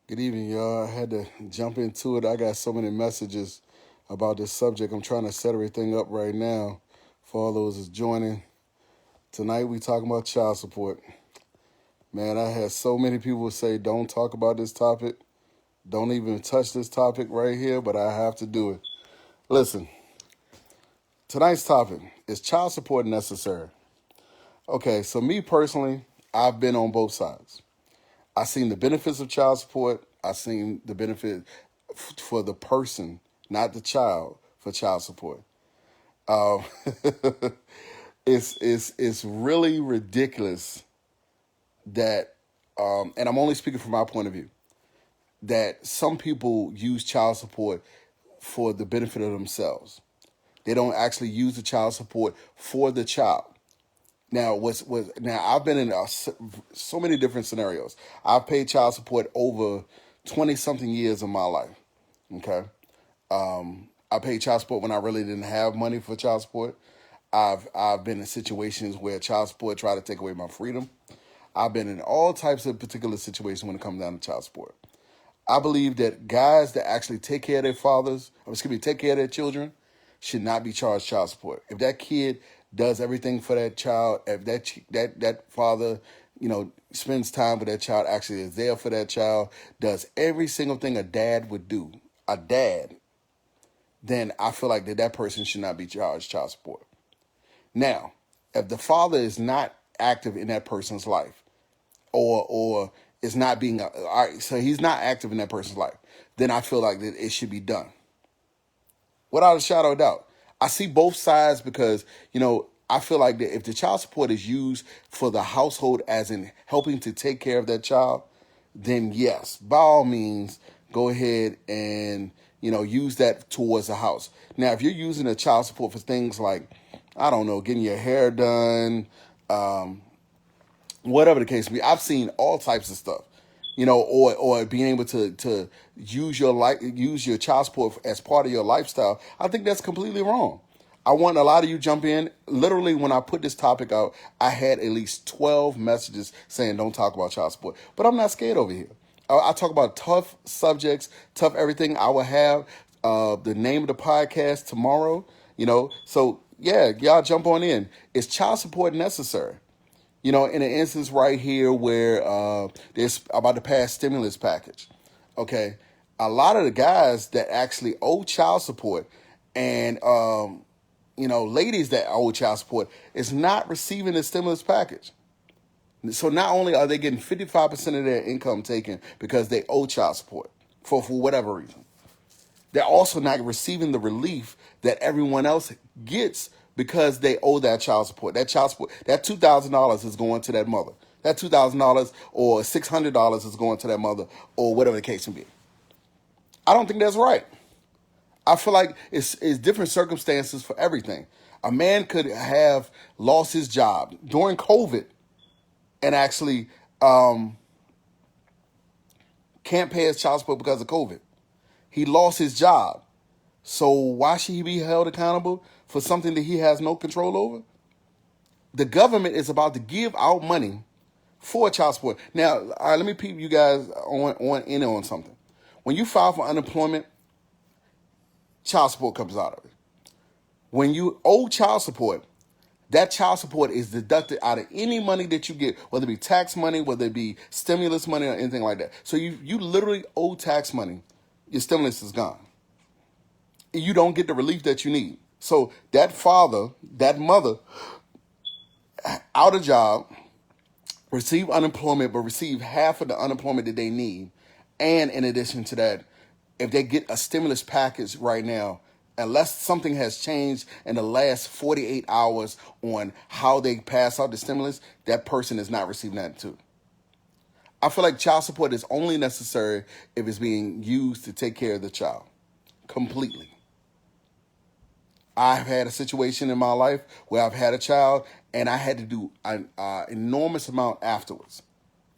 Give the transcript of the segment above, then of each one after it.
Good evening, y'all. I had to jump into it. I got so many messages about this subject. I'm trying to set everything up right now for all those that's joining. Tonight we talking about child support. Man, I had so many people say don't talk about this topic. Don't even touch this topic right here, but I have to do it. Listen, tonight's topic is child support necessary? Okay, so me personally, I've been on both sides. I seen the benefits of child support. I seen the benefit for the person, not the child, for child support. Um, it's really ridiculous that, and I'm only speaking from my point of view, that some people use child support for the benefit of themselves. They don't actually use the child support for the child. Now, now I've been in so many different scenarios. I've paid child support over 20 something years of my life. Okay. I paid child support when I really didn't have money for child support. I've been in situations where child support tried to take away my freedom. I've been in all types of particular situations when it comes down to child support. I believe that guys that actually take care of their take care of their children, should not be charged child support. If that kid does everything for that child, if that father, spends time with that child, actually is there for that child, does every single thing a dad would do, a dad, then I feel like that person should not be charged child support. Now, if the father is not active in that person's life, or is not being all right, so he's not active in that person's life, then I feel like that it should be done without a shadow of doubt. I see both sides because, I feel like that if the child support is used for the household as in helping to take care of that child, then yes, by all means, go ahead and, use that towards the house. Now, if you're using the child support for things like, I don't know, getting your hair done, whatever the case may be, I've seen all types of stuff, or being able to use your child support as part of your lifestyle. I think that's completely wrong. I want a lot of you jump in. Literally, when I put this topic out, I had at least 12 messages saying don't talk about child support. But I'm not scared over here. I talk about tough subjects, tough everything. I will have the name of the podcast tomorrow. So yeah, y'all jump on in. Is child support necessary? In an instance right here where there's about to pass stimulus package. Okay, a lot of the guys that actually owe child support and ladies that owe child support is not receiving the stimulus package. So not only are they getting 55% of their income taken because they owe child support for whatever reason, they're also not receiving the relief that everyone else gets because they owe that child support. That $2,000 is going to that mother. That $2,000 or $600 is going to that mother, or whatever the case may be. I don't think that's right. I feel like it's different circumstances for everything. A man could have lost his job during COVID and actually can't pay his child support because of COVID. He lost his job. So why should he be held accountable for something that he has no control over? The government is about to give out money for child support. Now, all right, let me peep you guys on something. When you file for unemployment, child support comes out of it. When you owe child support, that child support is deducted out of any money that you get, whether it be tax money, whether it be stimulus money or anything like that. So you literally owe tax money. Your stimulus is gone. You don't get the relief that you need. So that father, that mother, out of job, receive unemployment, but receive half of the unemployment that they need. And in addition to that, if they get a stimulus package right now, unless something has changed in the last 48 hours on how they pass out the stimulus, that person is not receiving that too. I feel like child support is only necessary if it's being used to take care of the child completely. I've had a situation in my life where I've had a child and I had to do an enormous amount afterwards.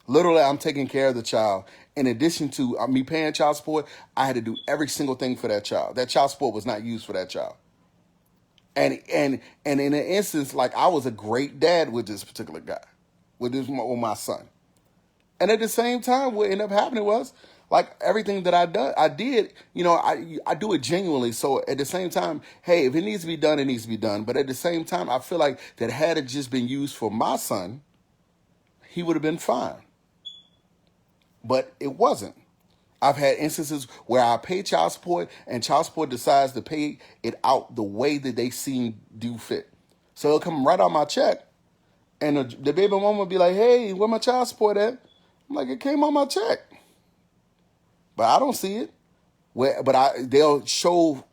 Literally, I'm taking care of the child. In addition to me paying child support, I had to do every single thing for that child. That child support was not used for that child. And in an instance, like I was a great dad with this particular guy, with my son. And at the same time, what ended up happening was, Like everything that I did, I do it genuinely. So at the same time, hey, if it needs to be done, it needs to be done. But at the same time, I feel like that had it just been used for my son, he would have been fine. But it wasn't. I've had instances where I pay child support and child support decides to pay it out the way that they seem do fit. So it'll come right out my check, and the baby mama will be like, "Hey, where my child support at?" I'm like, "It came on my check, but I don't see it." They'll show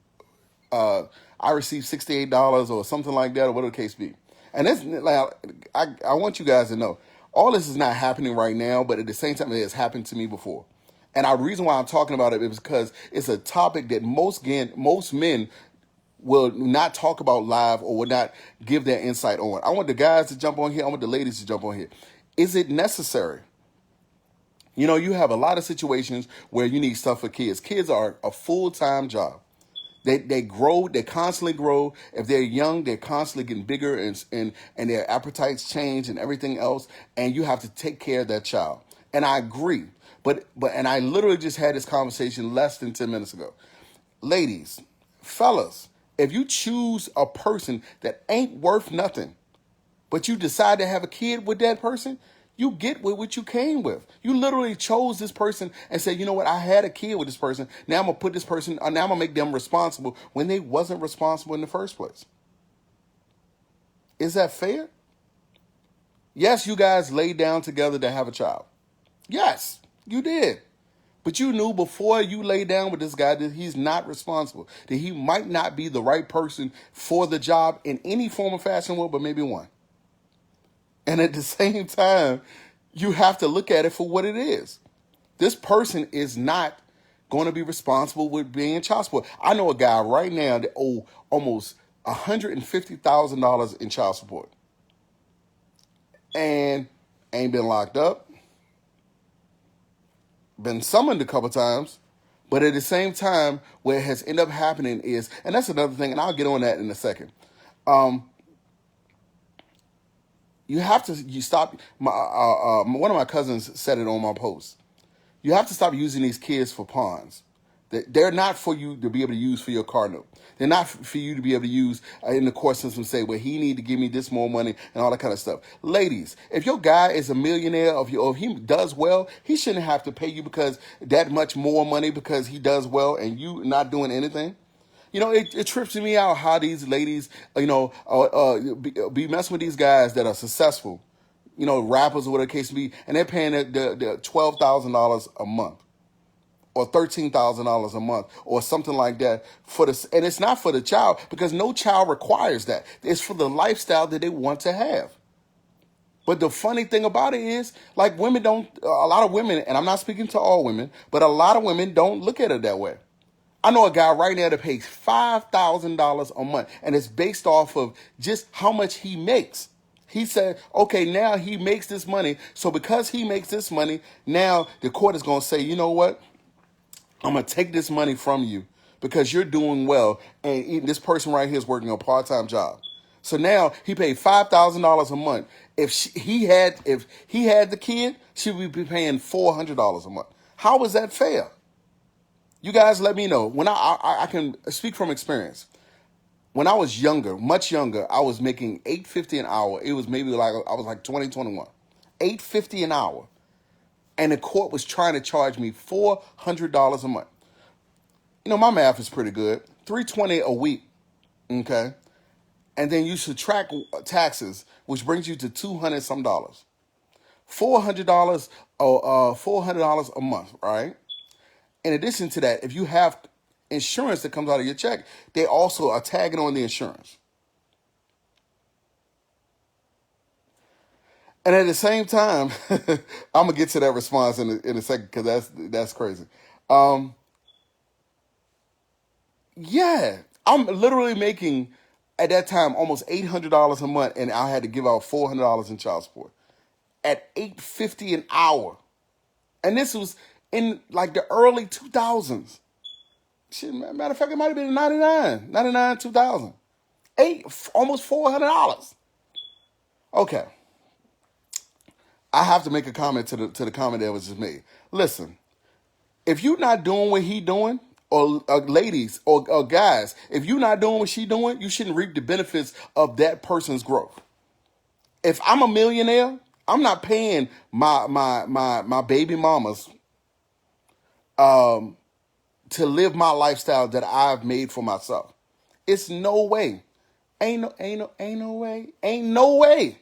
I received $68 or something like that, or whatever the case be. And it's like I want you guys to know all this is not happening right now, but at the same time, it has happened to me before. And the reason why I'm talking about it is because it's a topic that most men will not talk about live or will not give their insight on. I want the guys to jump on here. I want the ladies to jump on here. Is it necessary? You have a lot of situations where you need stuff for kids. Kids are a full-time job. They grow, they constantly grow. If they're young, they're constantly getting bigger and their appetites change and everything else. And you have to take care of that child. And I agree. But I literally just had this conversation less than 10 minutes ago. Ladies, fellas, if you choose a person that ain't worth nothing, but you decide to have a kid with that person, you get with what you came with. You literally chose this person and said, you know what, I had a kid with this person. Now I'm going to put this person, now I'm going to make them responsible when they wasn't responsible in the first place. Is that fair? Yes, you guys laid down together to have a child. Yes, you did. But you knew before you lay down with this guy that he's not responsible, that he might not be the right person for the job in any form or fashion, but maybe one. And at the same time, you have to look at it for what it is. This person is not going to be responsible with being in child support. I know a guy right now that owes almost $150,000 in child support and ain't been locked up, been summoned a couple times, but at the same time, what has ended up happening is, and that's another thing, and I'll get on that in a second. You stop. One of my cousins said it on my post. You have to stop using these kids for pawns. They're not for you to be able to use for your car note. They're not for you to be able to use in the court system, say, well, he need to give me this more money and all that kind of stuff. Ladies, if your guy is a millionaire, or if he does well, he shouldn't have to pay you because that much more money because he does well and you not doing anything. It trips me out how these ladies, be messing with these guys that are successful, rappers or whatever the case may be, and they're paying the $12,000 a month or $13,000 a month or something like that and it's not for the child because no child requires that. It's for the lifestyle that they want to have. But the funny thing about it is, like, a lot of women, and I'm not speaking to all women, but a lot of women don't look at it that way. I know a guy right now that pays $5,000 a month, and it's based off of just how much he makes. He said, okay, now he makes this money. So because he makes this money, now the court is going to say, you know what? I'm going to take this money from you because you're doing well, and this person right here is working a part-time job. So now he paid $5,000 a month. If he had the kid, she would be paying $400 a month. How is that fair? You guys let me know. When I can speak from experience. When I was younger, much younger, I was making $8.50 an hour. It was maybe like I was like 20, 21. $8.50 an hour. And the court was trying to charge me $400 a month. My math is pretty good. $320 a week. Okay. And then you subtract taxes, which brings you to $200 some dollars. $400 $400 a month, right? In addition to that, if you have insurance that comes out of your check, they also are tagging on the insurance. And at the same time, I'm gonna get to that response in a second because that's crazy. Yeah, I'm literally making at that time almost $800 a month, and I had to give out $400 in child support at $8.50 an hour, and this was in like the early 2000s. Shit, matter of fact, it might have been 99, 2000. Almost $400. Okay. I have to make a comment to the comment that was just made. Listen, If you're not doing what he doing, or ladies or guys, if you're not doing what she doing, you shouldn't reap the benefits of that person's growth. If I'm a millionaire, I'm not paying my baby mamas to live my lifestyle that I've made for myself. It's no way. Ain't no way.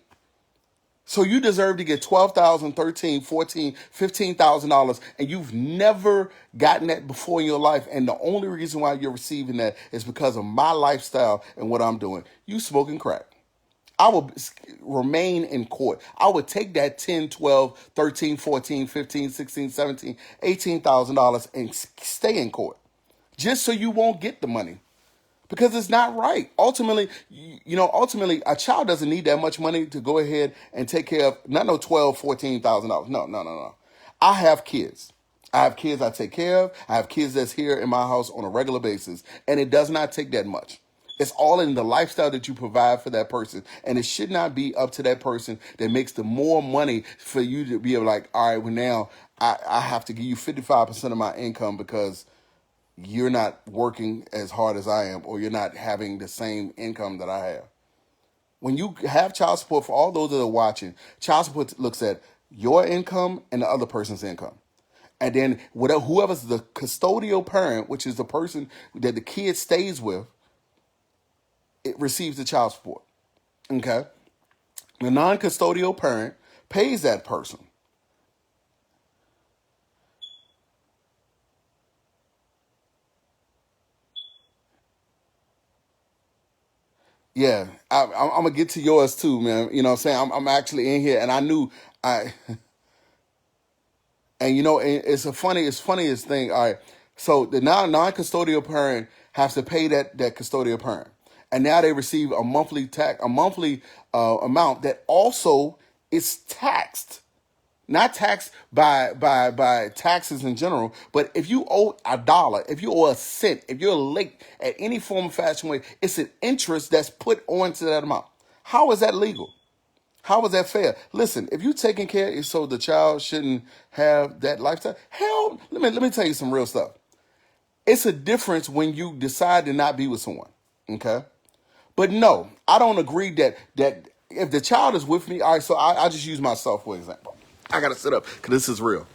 So you deserve to get $12,000, $13,000, $14,000, $15,000, and you've never gotten that before in your life. And the only reason why you're receiving that is because of my lifestyle and what I'm doing. You smoking crack. I will remain in court. I would take that 10, 12, 13, 14, 15, 16, 17, $18,000 and stay in court just so you won't get the money. Because it's not right. Ultimately, a child doesn't need that much money to go ahead and take care of, not no $12,000, $14,000. No. I have kids. I take care of. I have kids that's here in my house on a regular basis. And it does not take that much. It's all in the lifestyle that you provide for that person. And it should not be up to that person that makes the more money for you to be able like, all right, well now I have to give you 55% of my income because you're not working as hard as I am, or you're not having the same income that I have. When you have child support, for all those that are watching, child support looks at your income and the other person's income. And then whoever's the custodial parent, which is the person that the kid stays with, it receives the child support. Okay? The non-custodial parent pays that person. Yeah, I'm gonna get to yours too, man. You know what I'm saying? I'm actually in here, and I knew I, and it's funniest thing. All right, so the non-custodial parent has to pay that custodial parent, and now they receive a monthly amount that also is taxed. Not taxed by taxes in general, but if you owe $1, if you owe a cent, if you're late at any form of fashion way, it's an interest that's put onto that amount. How is that legal? How is that fair? Listen, if you're taking care so the child shouldn't have that lifestyle, hell, let me tell you some real stuff. It's a difference when you decide to not be with someone, okay? But no, I don't agree that if the child is with me, all right, so I just use myself for example. I got to sit up because this is real.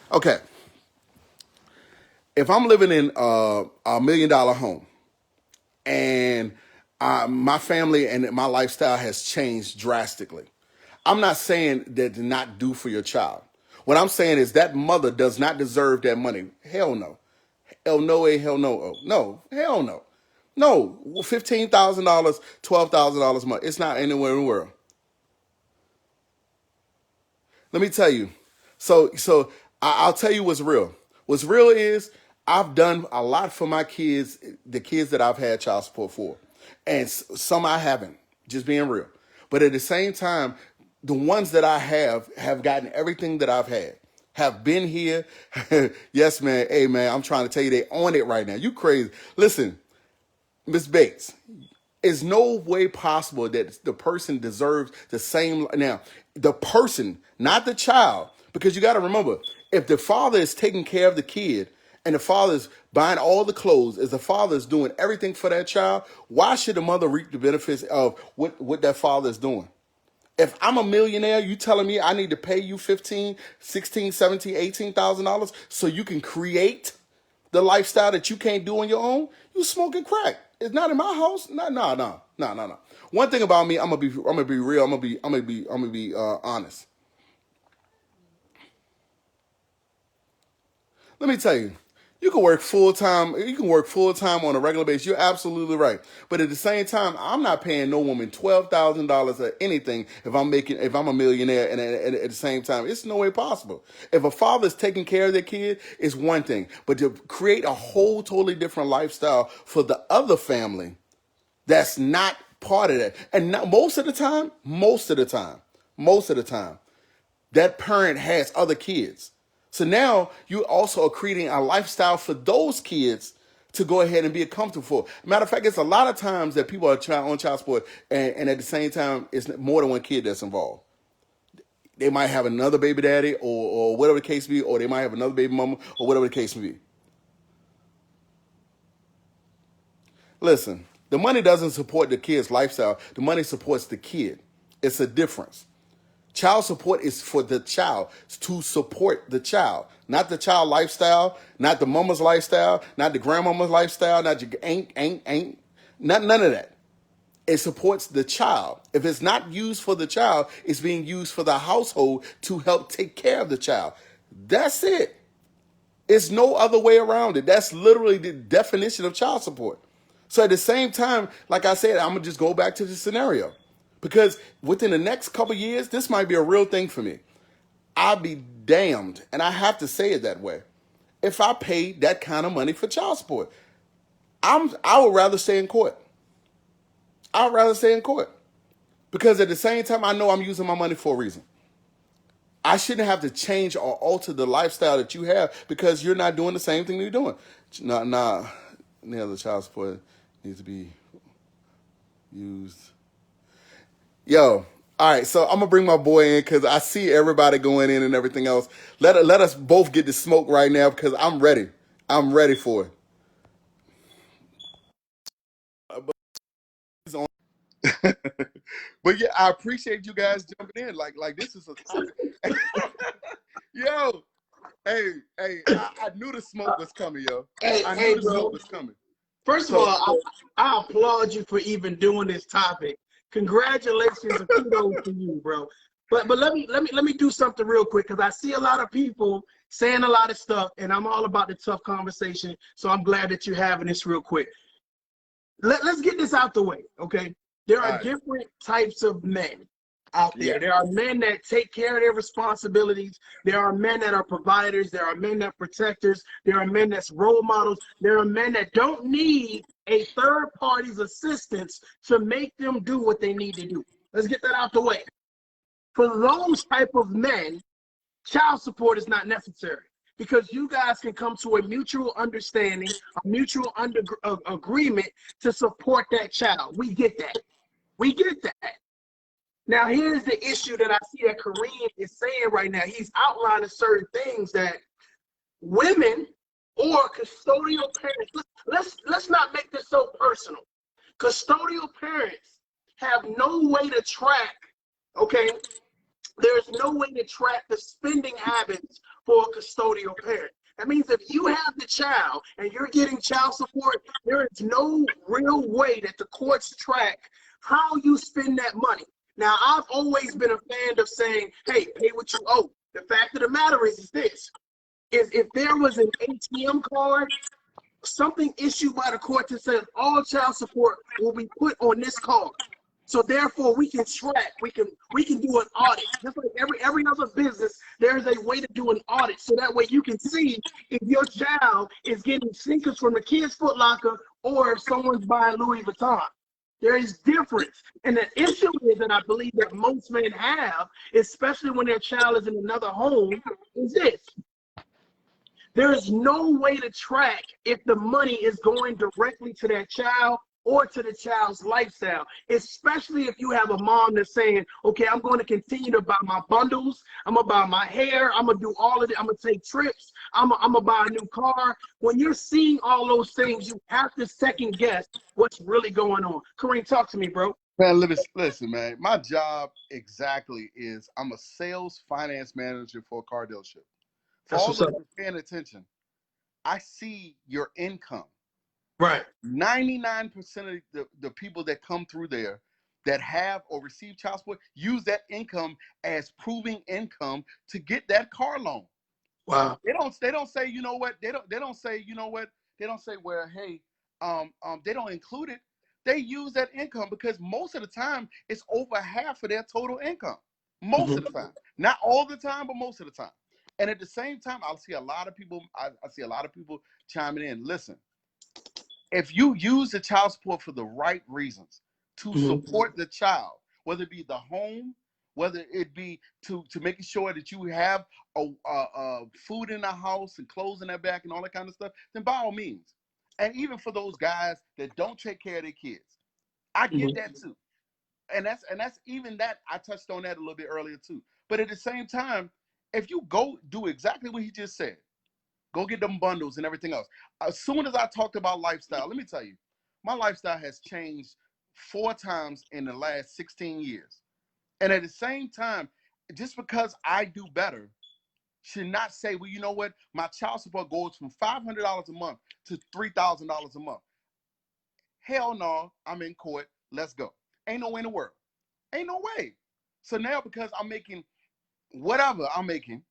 Okay. If I'm living in a $1 million home and my family and my lifestyle has changed drastically, I'm not saying that to not do for your child. What I'm saying is that mother does not deserve that money. Hell no. Hell no, hell no. Oh. No, hell no. No, $15,000, $12,000 a month. It's not anywhere in the world. Let me tell you. So I'll tell you what's real. What's real is I've done a lot for my kids, the kids that I've had child support for. And some I haven't, just being real. But at the same time, the ones that I have gotten everything that I've had, have been here. Yes, man. Hey, man, I'm trying to tell you they on it right now. You crazy. Listen, Miss Bates, it's no way possible that the person deserves the same. Now, the person, not the child, because you got to remember, if the father is taking care of the kid and the father's buying all the clothes, as the father is doing everything for that child, why should the mother reap the benefits of what that father is doing? If I'm a millionaire, you telling me I need to pay you $15,000, $16,000, $17,000, $18,000 so you can create the lifestyle that you can't do on your own? You smoking crack. It's not in my house. No. One thing about me, I'm gonna be real. I'm gonna be honest. Let me tell you, you can work full time. You can work full time on a regular basis. You're absolutely right. But at the same time, I'm not paying no woman $12,000 or anything if I'm a millionaire. And at the same time, it's no way possible. If a father's taking care of their kid, it's one thing. But to create a whole totally different lifestyle for the other family, that's not part of that. And not, most of the time, that parent has other kids. So now you also are creating a lifestyle for those kids to go ahead and be comfortable for. Matter of fact, it's a lot of times that people are on child support and at the same time, it's more than one kid that's involved. They might have another baby daddy or whatever the case may be, or they might have another baby mama or whatever the case may be. Listen, the money doesn't support the kid's lifestyle. The money supports the kid. It's a difference. Child support is for the child, to support the child, not the child lifestyle, not the mama's lifestyle, not the grandmama's lifestyle, not your ain't, none of that. It supports the child. If it's not used for the child, it's being used for the household to help take care of the child. That's it. It's no other way around it. That's literally the definition of child support. So at the same time, like I said, I'm going to just go back to the scenario. Because within the next couple of years, this might be a real thing for me. I'll be damned, and I have to say it that way, if I paid that kind of money for child support. I would rather stay in court. I'd rather stay in court. Because at the same time, I know I'm using my money for a reason. I shouldn't have to change or alter the lifestyle that you have because you're not doing the same thing you're doing. The child support needs to be used. Yo, all right, so I'm going to bring my boy in because I see everybody going in and everything else. Let us both get the smoke right now because I'm ready. I'm ready for it. But yeah, I appreciate you guys jumping in. Like this is a topic. Yo, hey, I knew the smoke was coming, yo. I knew the smoke was coming. First of all, I applaud you for even doing this topic. Congratulations and kudos to you, bro. But let me do something real quick because I see a lot of people saying a lot of stuff, and I'm all about the tough conversation. So I'm glad that you're having this real quick. Let's get this out the way, okay? There are different types of men out there. Yeah. There are men that take care of their responsibilities. There are men that are providers. There are men that are protectors. There are men that's role models. There are men that don't need a third party's assistance to make them do what they need to do. Let's get that out the way. For those type of men, child support is not necessary because you guys can come to a mutual understanding, a mutual agreement to support that child. We get that. We get that. Now, here's the issue that I see that Kareem is saying right now. He's outlining certain things that women or custodial parents, let's not make this so personal. Custodial parents have no way to track, okay? There's no way to track the spending habits for a custodial parent. That means if you have the child and you're getting child support, there is no real way that the courts track how you spend that money. Now, I've always been a fan of saying, hey, pay what you owe. The fact of the matter is this. If there was an ATM card, something issued by the court that says all child support will be put on this card. So therefore, we can track, we can do an audit. Just like every other business, there's a way to do an audit. So that way you can see if your child is getting sneakers from the kids' Foot Locker or if someone's buying Louis Vuitton. There is difference. And the issue is that I believe that most men have, especially when their child is in another home, is this. There is no way to track if the money is going directly to that child or to the child's lifestyle, especially if you have a mom that's saying, okay, I'm going to continue to buy my bundles, I'm going to buy my hair, I'm going to do all of it, I'm going to take trips, I'm going to buy a new car. When you're seeing all those things, you have to second guess what's really going on. Kareem, talk to me, bro. Man, listen, man, my job exactly is I'm a sales finance manager for a car dealership. For all those paying attention, I see your income. Right. 99% of the people that come through there that have or receive child support use that income as proving income to get that car loan. Wow. They don't say, you know what? They don't say, you know what? They don't say, well, hey, they don't include it. They use that income because most of the time it's over half of their total income. Most of the time. Not all the time, but most of the time. And at the same time, I see a lot of people chiming in. Listen, if you use the child support for the right reasons to support the child, whether it be the home, whether it be to making sure that you have food in the house and clothes in that back and all that kind of stuff, then by all means. And even for those guys that don't take care of their kids, I get that too. And that's even that, I touched on that a little bit earlier too. But at the same time, if you go do exactly what he just said, go get them bundles and everything else. As soon as I talked about lifestyle, let me tell you, my lifestyle has changed 4 times in the last 16 years. And at the same time, just because I do better should not say, well, you know what? My child support goes from $500 a month to $3,000 a month. Hell no, I'm in court. Let's go. Ain't no way in the world. Ain't no way. So now because I'm making whatever I'm making,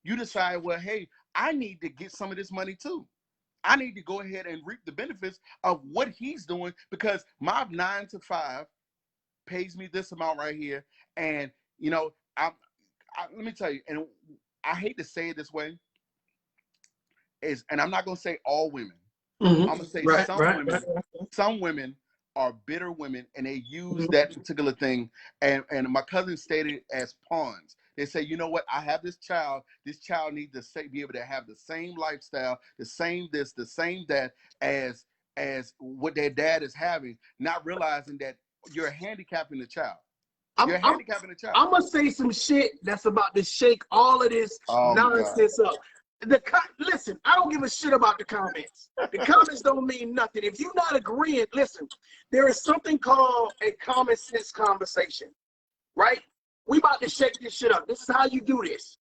you decide, well, hey, I need to get some of this money too. I need to go ahead and reap the benefits of what he's doing because my 9 to 5 pays me this amount right here. And, you know, let me tell you, and I hate to say it this way, and I'm not going to say all women. I'm going to say some women are bitter women, and they use that particular thing. And my cousin stated as pawns. They say, you know what? I have this child. This child needs to be able to have the same lifestyle, the same this, the same that as what their dad is having, not realizing that you're handicapping the child. You're handicapping the child. I'm going to say some shit that's about to shake all of this nonsense up. Listen, I don't give a shit about the comments. The comments don't mean nothing. If you're not agreeing, listen, there is something called a common sense conversation, right? We about to shake this shit up. This is how you do this.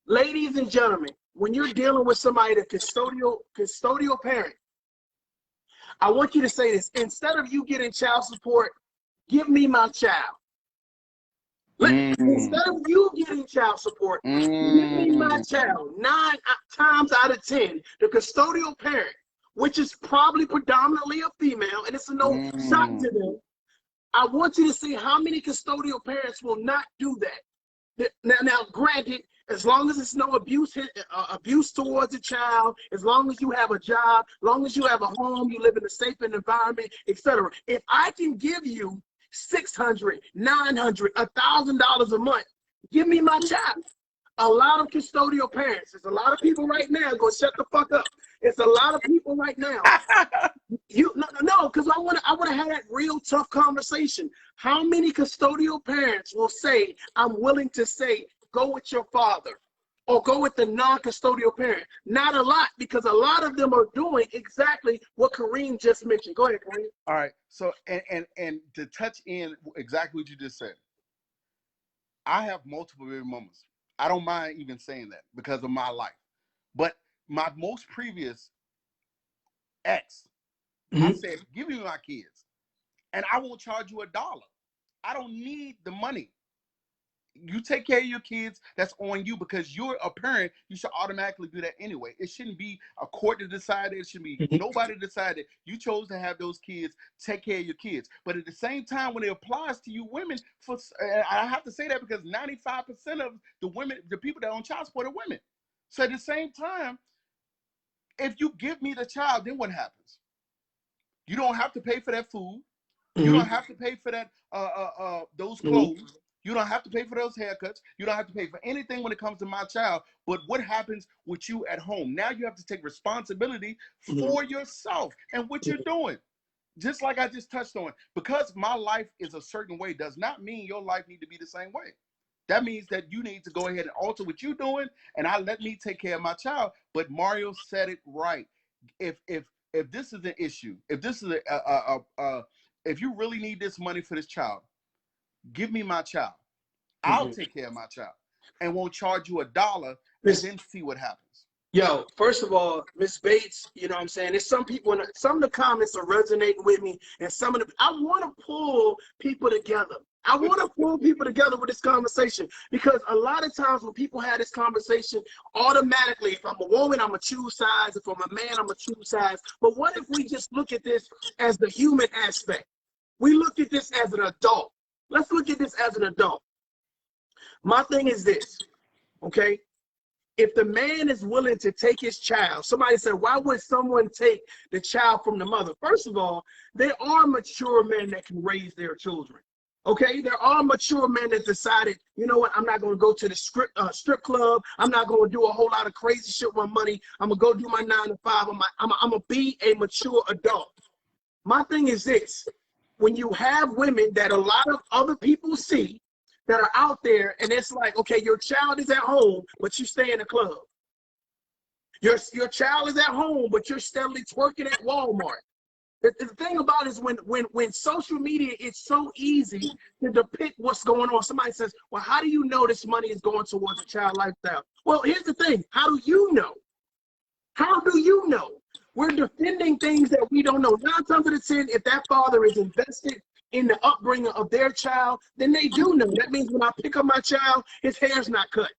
Ladies and gentlemen, when you're dealing with somebody, the custodial parent, I want you to say this. Instead of you getting child support, give me my child. Instead of you getting child support, give me my child. 9 times out of 10, the custodial parent, which is probably predominantly a female, and it's a no shock to them, I want you to see how many custodial parents will not do that. Now, granted, as long as it's no abuse towards the child, as long as you have a job, as long as you have a home, you live in a safe environment, etc. If I can give you $600, $900, $1,000 a month, give me my child. A lot of custodial parents, there's a lot of people right now, go shut the fuck up. It's a lot of people right now. No, because I want to have that real tough conversation. How many custodial parents will say, I'm willing to say, go with your father or go with the non-custodial parent? Not a lot, because a lot of them are doing exactly what Kareem just mentioned. Go ahead, Kareem. All right. So, and to touch in exactly what you just said, I have multiple baby mamas. I don't mind even saying that because of my life. But my most previous ex, I said, give me my kids, and I won't charge you $1. I don't need the money. You take care of your kids, that's on you, because you're a parent. You should automatically do that anyway. It shouldn't be a court to decide it. It shouldn't be nobody decided. You chose to have those kids. Take care of your kids. But at the same time, when it applies to you women, I have to say that because 95% of the people that are on child support are women. So at the same time, if you give me the child, then what happens? You don't have to pay for that food. You don't have to pay for that those clothes. You don't have to pay for those haircuts. You don't have to pay for anything when it comes to my child. But what happens with you at home? Now you have to take responsibility for yourself and what you're doing. Just like I just touched on, because my life is a certain way does not mean your life need to be the same way. That means that you need to go ahead and alter what you're doing, and let me take care of my child. But Mario said it right. If this is an issue, if this is if you really need this money for this child, give me my child. I'll take care of my child and won't charge you $1 and then see what happens. Yo, first of all, Miss Bates, you know what I'm saying? There's some people, some of the comments are resonating with me, and I want to pull people together. I want to pull people together with this conversation, because a lot of times when people have this conversation, automatically, if I'm a woman, I'm going to choose sides. If I'm a man, I'm going to choose sides. But what if we just look at this as the human aspect? We look at this as an adult. Let's look at this as an adult. My thing is this, okay? If the man is willing to take his child, somebody said, why would someone take the child from the mother? First of all, there are mature men that can raise their children. Okay, there are mature men that decided, you know what, I'm not going to go to the strip club. I'm not going to do a whole lot of crazy shit with my money. I'm going to go do my 9 to 5. I'm going to be a mature adult. My thing is this. When you have women that a lot of other people see, that are out there, and it's like, okay, your child is at home, but you stay in the club. Your child is at home, but you're steadily twerking at Walmart. The thing about it is when social media is so easy to depict what's going on. Somebody says, well, how do you know this money is going towards a child lifestyle? Well, here's the thing. How do you know? How do you know? We're defending things that we don't know. 9 times out of 10, if that father is invested in the upbringing of their child, then they do know. That means when I pick up my child, his hair's not cut.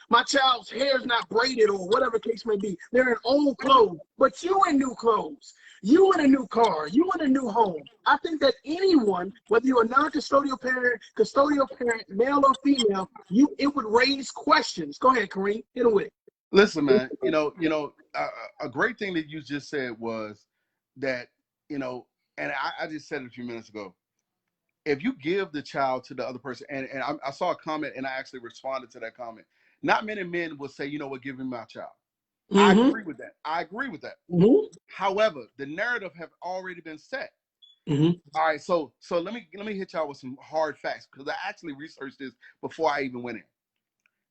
My child's hair's not braided or whatever case may be. They're in old clothes, but you in new clothes. You in a new car. You in a new home. I think that anyone, whether you're a non-custodial parent, custodial parent, male or female, it would raise questions. Go ahead, Kareem. Hit it with it. Listen, man, a great thing that you just said was that, and I just said it a few minutes ago, if you give the child to the other person, and I saw a comment and I actually responded to that comment. Not many men will say, you know what, give me my child. I agree with that. However, the narrative have already been set. All right, so let me hit y'all with some hard facts, because I actually researched this before I even went in.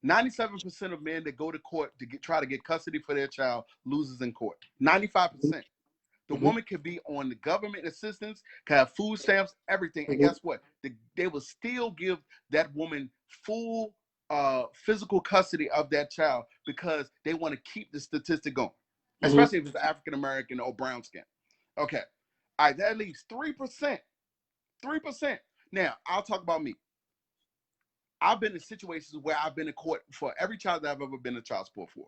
97% of men that go to court to try to get custody for their child loses in court. 95%. The woman could be on the government assistance, can have food stamps, everything. And guess what? They will still give that woman full physical custody of that child because they want to keep the statistic going, especially if it's African-American or brown skin. Okay. All right, that leaves 3%. 3%. Now, I'll talk about me. I've been in situations where I've been in court for every child that I've ever been in child support for.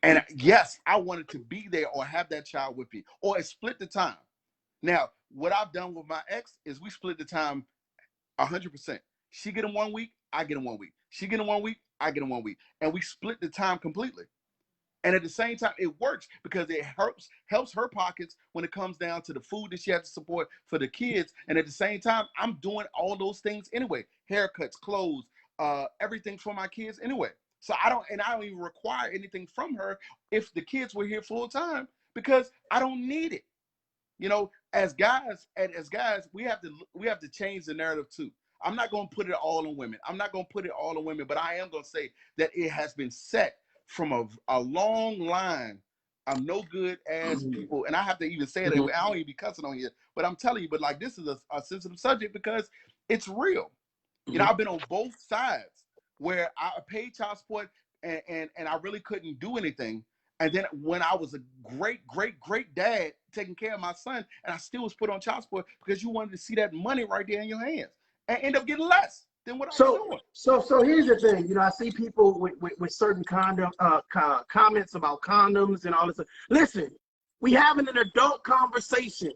And yes, I wanted to be there or have that child with me, or split the time. Now, what I've done with my ex is we split the time 100%. She get him 1 week, I get him 1 week. She get him 1 week, I get him 1 week. And we split the time completely. And at the same time, it works because it helps her pockets when it comes down to the food that she has to support for the kids. And at the same time, I'm doing all those things anyway. Haircuts, clothes, everything for my kids anyway. So I don't even require anything from her if the kids were here full time, because I don't need it. As guys, we have to change the narrative too. I'm not going to put it all on women. But I am going to say that it has been set from a long line of no good ass people. And I have to even say that I don't even be cussing on here, but I'm telling you, but like, this is a sensitive subject because it's real. I've been on both sides where I paid child support and I really couldn't do anything. And then when I was a great dad taking care of my son, and I still was put on child support because you wanted to see that money right there in your hands and end up getting less than what I was doing. So here's the thing. I see people with certain comments about condoms and all this. Listen, we having an adult conversation.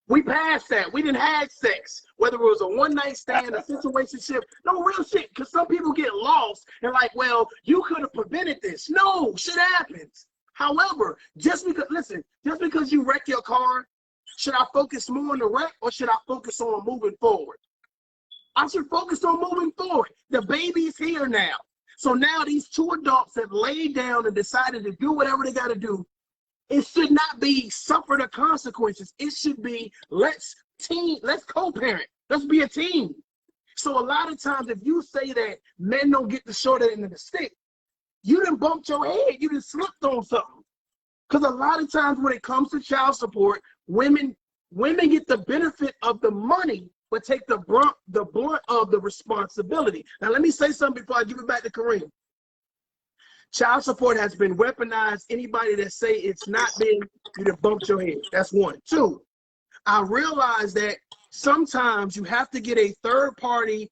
We passed that. We didn't have sex, whether it was a one-night stand, a situationship. No, real shit, because some people get lost and like, well, you could have prevented this. No, shit happens. However, just because you wreck your car, should I focus more on the wreck or should I focus on moving forward? I should focus on moving forward. The baby's here now. So now these two adults have laid down and decided to do whatever they got to do. It should not be suffer the consequences. It should be let's co-parent. Let's be a team. So a lot of times, if you say that men don't get the short end of the stick, you done bumped your head. You done slipped on something. Because a lot of times when it comes to child support, women get the benefit of the money, but take the brunt of the responsibility. Now let me say something before I give it back to Kareem. Child support has been weaponized. Anybody that say it's not been, you done bumped your head. That's one. Two, I realize that sometimes you have to get a third party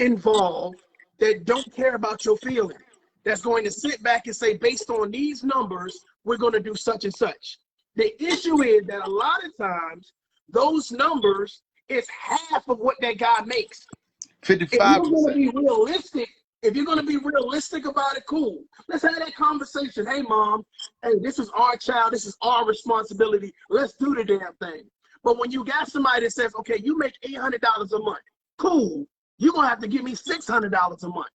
involved that don't care about your feelings. That's going to sit back and say, based on these numbers, we're going to do such and such. The issue is that a lot of times those numbers is half of what that guy makes. 55%. If you're going to be realistic about it, cool. Let's have that conversation. Hey, mom, hey, this is our child. This is our responsibility. Let's do the damn thing. But when you got somebody that says, okay, you make $800 a month, cool. You're going to have to give me $600 a month.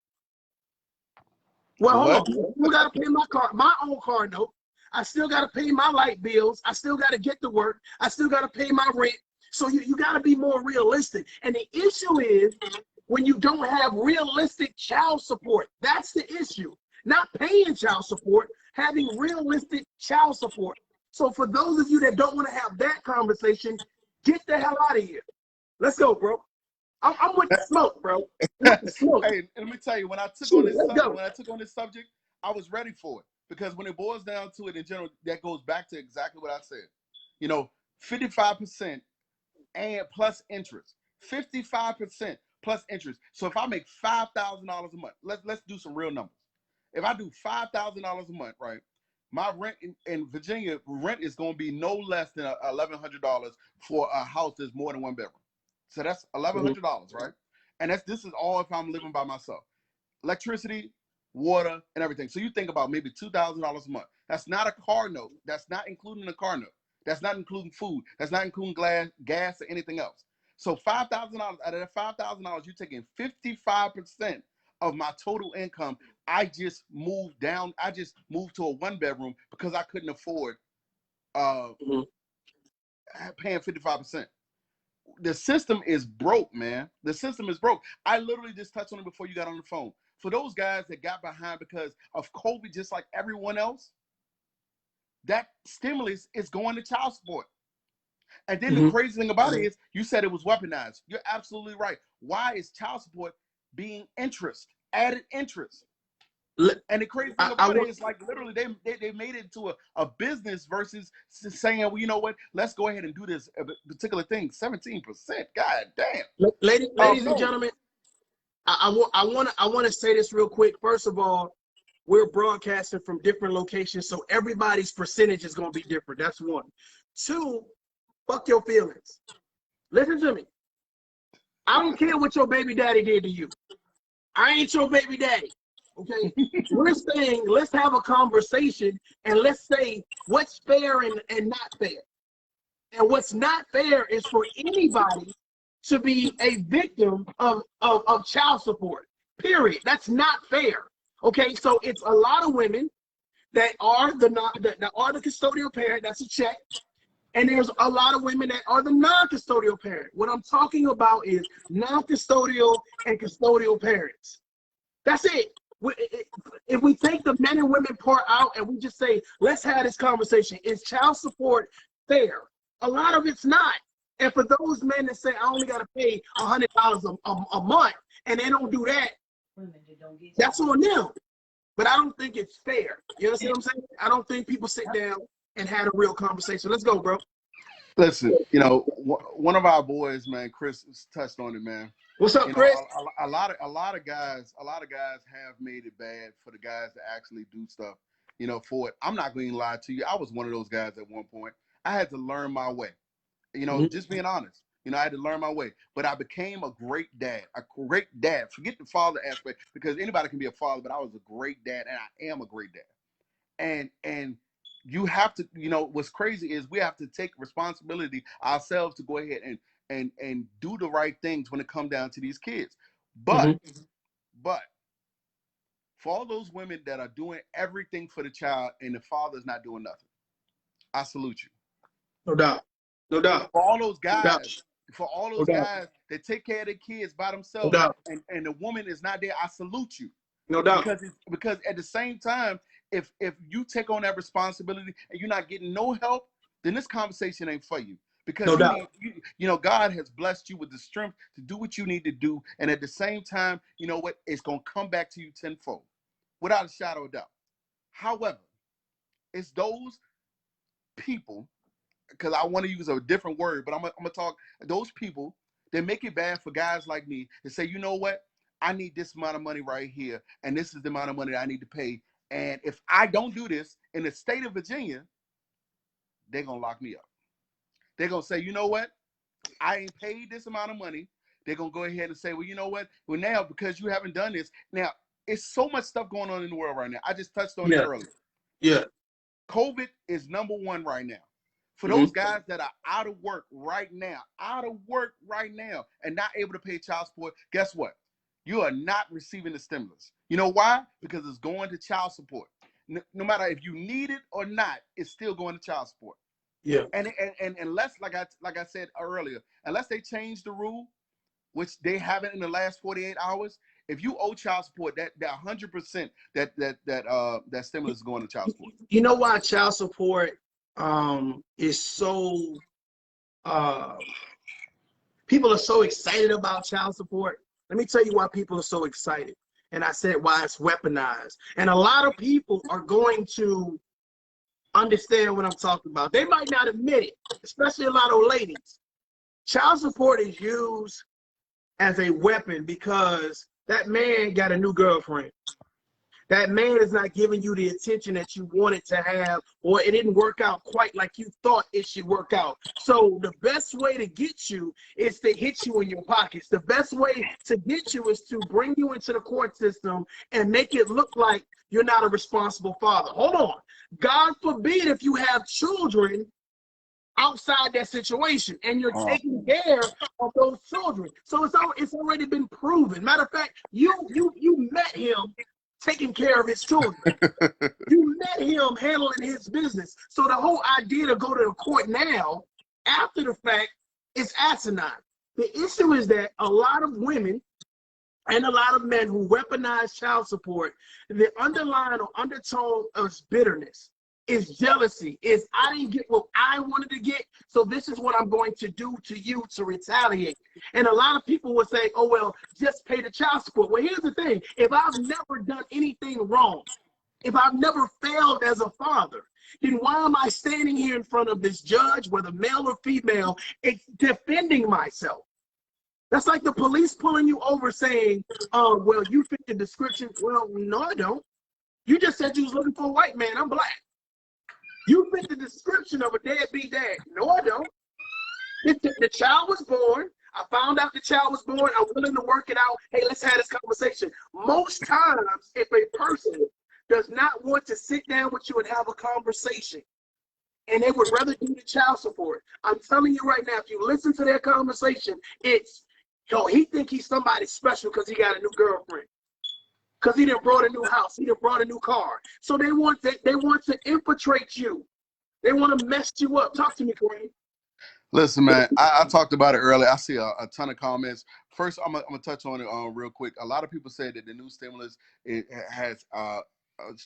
Well, hold on. You got to pay my own car note. I still got to pay my light bills. I still got to get to work. I still got to pay my rent. So you got to be more realistic. And the issue is when you don't have realistic child support. That's the issue. Not paying child support, having realistic child support. So for those of you that don't want to have that conversation, get the hell out of here. Let's go, bro. I'm with the smoke, bro. With the smoke. Hey, let me tell you, when I took on this subject, I was ready for it, because when it boils down to it in general, that goes back to exactly what I said. 55% and plus interest, 55% plus interest. So if I make $5,000 a month, let's do some real numbers. If I do $5,000 a month, right? My rent in Virginia, rent is going to be no less than $1,100 for a house that's more than one bedroom. So that's $1,100, right? And this is all if I'm living by myself. Electricity, water, and everything. So you think about maybe $2,000 a month. That's not a car note. That's not including a car note. That's not including food. That's not including gas, or anything else. So $5,000 out of that $5,000, you're taking 55% of my total income. I just moved down. I just moved to a one bedroom because I couldn't afford paying 55%. The system is broke, man. The system is broke. I literally just touched on it before you got on the phone. For those guys that got behind because of COVID, just like everyone else, that stimulus is going to child support. And then the crazy thing about it is, you said it was weaponized. You're absolutely right. Why is child support being added interest? And the crazy thing about it is, like, literally they made it into a business versus saying, well, you know what, let's go ahead and do this particular thing. 17%. God damn. Ladies and gentlemen, I want to say this real quick. First of all, we're broadcasting from different locations, so everybody's percentage is going to be different. That's one. Two, fuck your feelings. Listen to me. I don't care what your baby daddy did to you. I ain't your baby daddy. Okay? We're saying let's have a conversation and let's say what's fair and not fair. And what's not fair is for anybody to be a victim of child support. Period. That's not fair. Okay, so it's a lot of women that are the custodial parent. That's a check. And there's a lot of women that are the non-custodial parent. What I'm talking about is non-custodial and custodial parents. That's it. If we take the men and women part out and we just say, let's have this conversation, is child support fair? A lot of it's not. And for those men that say, I only got to pay $100 a month, and they don't do that, that's on them. But I don't think it's fair. You understand what I'm saying? I don't think people sit down and had a real conversation. Let's go, bro. Listen, one of our boys, man, Chris, touched on it, man. What's up, Chris? A lot of guys have made it bad for the guys to actually do stuff, for it. I'm not going to lie to you. I was one of those guys at one point. I had to learn my way, just being honest. I had to learn my way, but I became a great dad. Forget the father aspect, because anybody can be a father, but I was a great dad, and I am a great dad. And you have to, what's crazy is we have to take responsibility ourselves to go ahead and do the right things when it comes down to these kids. But for all those women that are doing everything for the child and the father's not doing nothing, I salute you. No doubt. For all those guys, guys that take care of their kids by themselves, and the woman is not there, I salute you. No doubt. Because at the same time, if you take on that responsibility and you're not getting no help, then this conversation ain't for you. Because God has blessed you with the strength to do what you need to do, and at the same time, you know what? It's gonna come back to you tenfold, without a shadow of doubt. However, it's those people, because I want to use a different word, but I'm gonna talk those people that make it bad for guys like me and say, you know what? I need this amount of money right here, and this is the amount of money that I need to pay. And if I don't do this in the state of Virginia, they're gonna lock me up. They're gonna say, you know what? I ain't paid this amount of money. They're gonna go ahead and say, well, you know what? Well, now because you haven't done this, now it's so much stuff going on in the world right now. I just touched on it earlier. Yeah. COVID is number one right now. For those guys that are out of work right now, and not able to pay child support, guess what? You are not receiving the stimulus. You know why? Because it's going to child support. No matter if you need it or not, it's still going to child support. Yeah. And unless, like I said earlier, unless they change the rule, which they haven't in the last 48 hours, if you owe child support, that 100% that stimulus is going to child support. You know why child support is so people are so excited about child support? Let me tell you why people are so excited. And I said why it's weaponized. And a lot of people are going to understand what I'm talking about. They might not admit it, especially a lot of ladies. Child support is used as a weapon because that man got a new girlfriend. That man is not giving you the attention that you wanted to have, or it didn't work out quite like you thought it should work out. So the best way to get you is to hit you in your pockets. The best way to get you is to bring you into the court system and make it look like you're not a responsible father. Hold on. God forbid if you have children outside that situation and you're taking care of those children. So it's already been proven. Matter of fact, you met him taking care of his children. You met him handling his business. So the whole idea to go to the court now, after the fact, is asinine. The issue is that a lot of women and a lot of men who weaponize child support, the underlying or undertone of bitterness is jealousy, is I didn't get what I wanted to get, so this is what I'm going to do to you to retaliate. And a lot of people will say, oh, well, just pay the child support. Well, here's the thing. If I've never done anything wrong, if I've never failed as a father, then why am I standing here in front of this judge, whether male or female, defending myself? That's like the police pulling you over saying, oh, well, you fit the description. Well, no, I don't. You just said you was looking for a white man. I'm black. You fit the description of a deadbeat dad. No, I don't. The child was born. I found out the child was born. I'm willing to work it out. Hey, let's have this conversation. Most times, if a person does not want to sit down with you and have a conversation, and they would rather do the child support, I'm telling you right now, if you listen to their conversation, it's, yo, he think he's somebody special because he got a new girlfriend. Because he done brought a new house, he done brought a new car. So they want to infiltrate you. They want to mess you up. Talk to me, Kareem. Listen, man, I talked about it earlier. I see a ton of comments. First, I'm gonna touch on it real quick. A lot of people say that the new stimulus has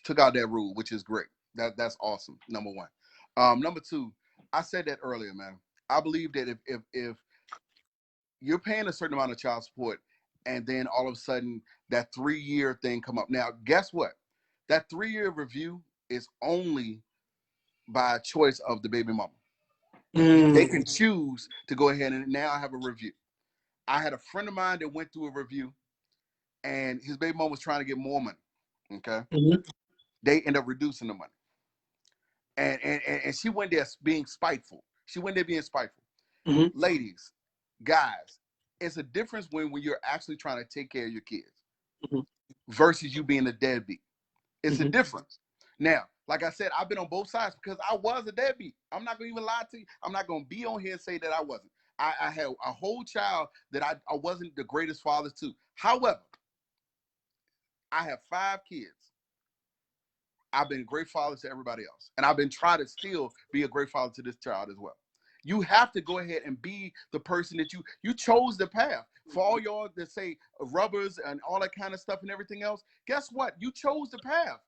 took out that rule, which is great. That's awesome. Number one. Number two, I said that earlier, man. I believe that if you're paying a certain amount of child support, and then all of a sudden that 3-year thing come up. Now, guess what? That 3-year review is only by choice of the baby mama. They can choose to go ahead and now have a review. I had a friend of mine that went through a review, and his baby mama was trying to get more money. Okay, they end up reducing the money, and she went there being spiteful. Ladies, guys, it's a difference when you're actually trying to take care of your kids versus you being a deadbeat. It's a difference. Now, like I said, I've been on both sides because I was a deadbeat. I'm not going to even lie to you. I'm not going to be on here and say that I wasn't. I had a whole child that I wasn't the greatest father to. However, I have 5 kids. I've been a great father to everybody else. And I've been trying to still be a great father to this child as well. You have to go ahead and be the person that you chose the path. For all y'all that say rubbers and all that kind of stuff and everything else, guess what? You chose the path.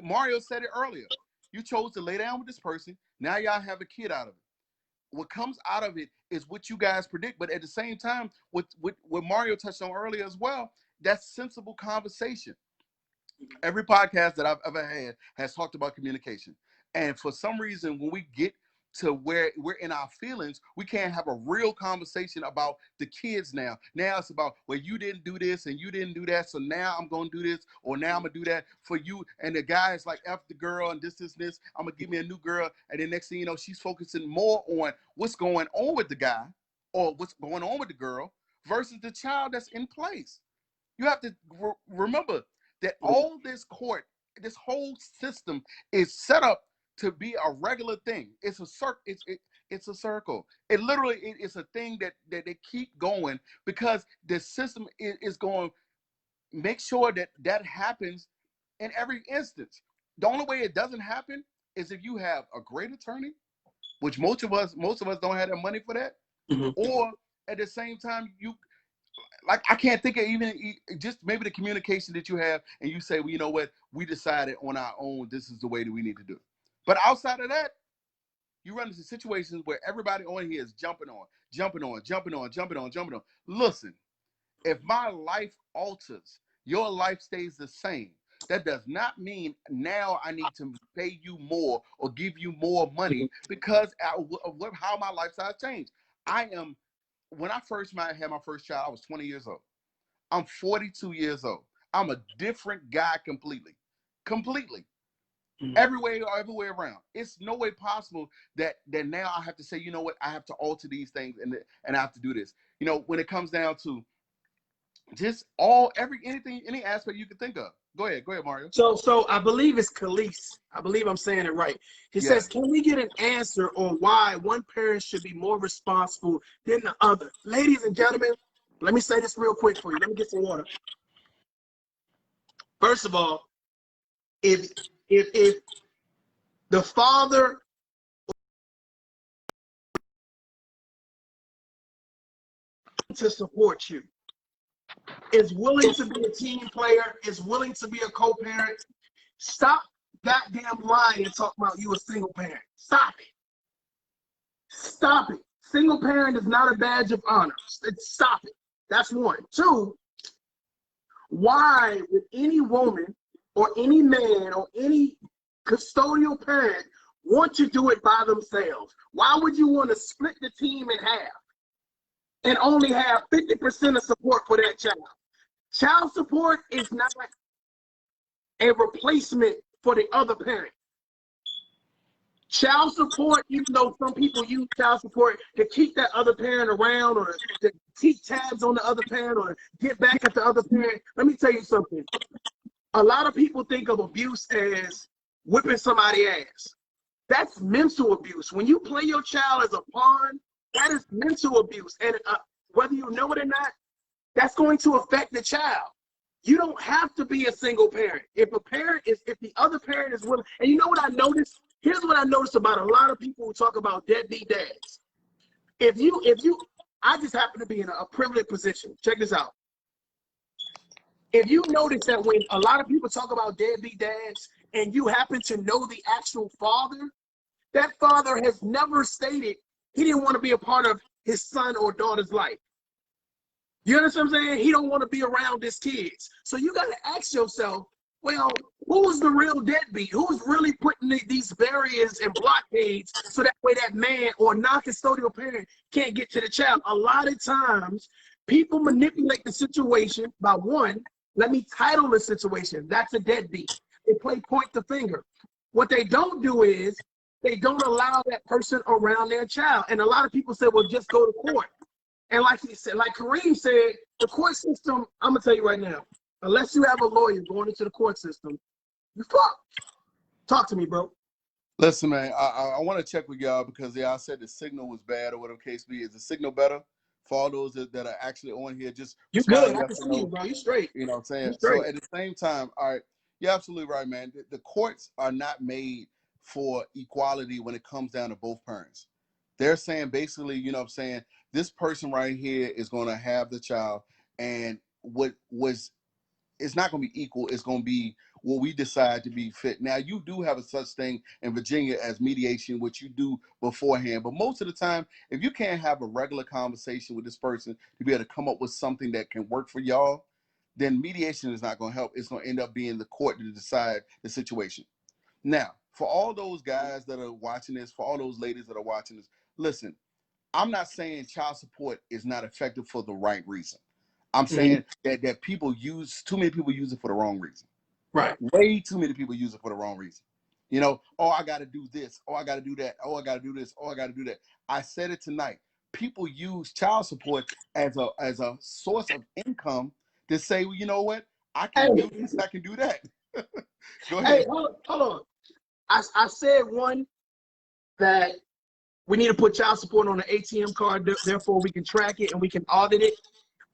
Mario said it earlier. You chose to lay down with this person. Now y'all have a kid out of it. What comes out of it is what you guys predict. But at the same time, what Mario touched on earlier as well, that's sensible conversation. Every podcast that I've ever had has talked about communication. And for some reason, when we get to where we're in our feelings, we can't have a real conversation about the kids now. Now it's about, well, you didn't do this and you didn't do that, so now I'm going to do this, or now I'm going to do that for you. And the guy is like, F the girl and this. I'm going to give me a new girl. And then next thing you know, she's focusing more on what's going on with the guy or what's going on with the girl versus the child that's in place. You have to remember that all this court, this whole system is set up to be a regular thing. It's a circle. It's a circle. It literally is a thing that they keep going because the system is going to make sure that happens in every instance. The only way it doesn't happen is if you have a great attorney, which most of us don't have the money for that. Mm-hmm. Or at the same time, you like, I can't think of even just maybe the communication that you have, and you say, well, you know what, we decided on our own, this is the way that we need to do it. But outside of that, you run into situations where everybody on here is jumping on. Listen, if my life alters, your life stays the same. That does not mean now I need to pay you more or give you more money because of how my lifestyle changed. When I first had my first child, I was 20 years old. I'm 42 years old. I'm a different guy completely. Everywhere around. It's no way possible that now I have to say, you know what, I have to alter these things and I have to do this. You know, when it comes down to just any aspect you can think of. Go ahead, Mario. So I believe it's Khalees. I believe I'm saying it right. He says, can we get an answer on why one parent should be more responsible than the other? Ladies and gentlemen, let me say this real quick for you. Let me get some water. First of all, if the father to support you, is willing to be a team player, is willing to be a co-parent, stop goddamn lying and talk about you a single parent. Stop it. Stop it. Single parent is not a badge of honor. Stop it. That's one. Two, why would any woman or any man or any custodial parent want to do it by themselves? Why would you want to split the team in half and only have 50% of support for that child? Child support is not a replacement for the other parent. Child support, even though some people use child support to keep that other parent around or to keep tabs on the other parent or get back at the other parent, let me tell you something. A lot of people think of abuse as whipping somebody's ass. That's mental abuse. When you play your child as a pawn, that is mental abuse. And whether you know it or not, that's going to affect the child. You don't have to be a single parent. If the other parent is willing, and you know what I noticed? Here's what I noticed about a lot of people who talk about deadbeat dads. I just happen to be in a privileged position. Check this out. If you notice that when a lot of people talk about deadbeat dads and you happen to know the actual father, that father has never stated he didn't want to be a part of his son or daughter's life. You understand what I'm saying? He don't want to be around his kids. So you got to ask yourself, well, who's the real deadbeat? Who's really putting these barriers and blockades so that way that man or non-custodial parent can't get to the child? A lot of times, people manipulate the situation by one, let me title the situation. That's a deadbeat. They play point the finger. What they don't do is they don't allow that person around their child. And a lot of people say, well, just go to court. And like he said, like Kareem said, the court system, I'm gonna tell you right now, unless you have a lawyer going into the court system, you fucked. Talk to me, bro. Listen, man, I want to check with y'all because I said the signal was bad or whatever case be. Is the signal better for all those that are actually on here? Just you good. I can see you, bro. You straight. You know what I'm saying? So at the same time, all right, you're absolutely right, man. The courts are not made for equality when it comes down to both parents. They're saying basically, you know what I'm saying, this person right here is going to have the child, and it's not going to be equal. It's going to be what we decide to be fit. Now, you do have a such thing in Virginia as mediation, which you do beforehand. But most of the time, if you can't have a regular conversation with this person to be able to come up with something that can work for y'all, then mediation is not going to help. It's going to end up being the court to decide the situation. Now, for all those guys that are watching this, for all those ladies that are watching this, listen, I'm not saying child support is not effective for the right reason. I'm saying that too many people use it for the wrong reason. Right. Way too many people use it for the wrong reason. You know, oh, I got to do this. Oh, I got to do that. Oh, I got to do this. Oh, I got to do that. I said it tonight. People use child support as a source of income to say, well, you know what? I can do this. I can do that. Go ahead. Hey, hold on. I said one that we need to put child support on an ATM card, therefore we can track it and we can audit it.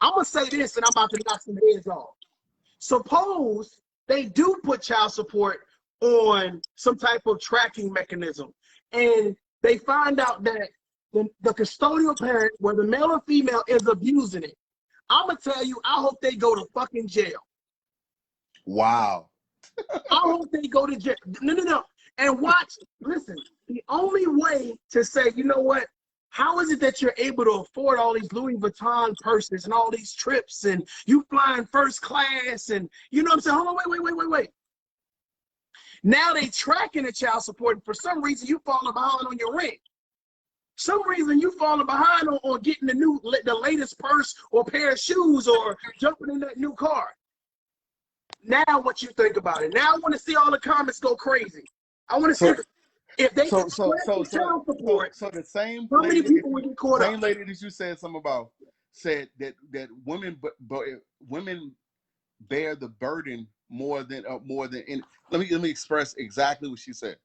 I'm going to say this, and I'm about to knock some heads off. Suppose they do put child support on some type of tracking mechanism, and they find out that the custodial parent, whether male or female, is abusing it. I'm going to tell you, I hope they go to fucking jail. Wow. I hope they go to jail. No. And watch, listen, the only way to say, you know what, how is it that you're able to afford all these Louis Vuitton purses and all these trips and you flying first class and, you know what I'm saying? Hold on, wait. Now they tracking the child support, and for some reason you falling behind on your rent. Some reason you falling behind on getting the latest purse or pair of shoes or jumping in that new car. Now what you think about it? Now I want to see all the comments go crazy. I want to see if they so child support. So the same how lady, many people would get caught up? Same lady that you said something about said that women bear the burden more than any. Let me express exactly what she said.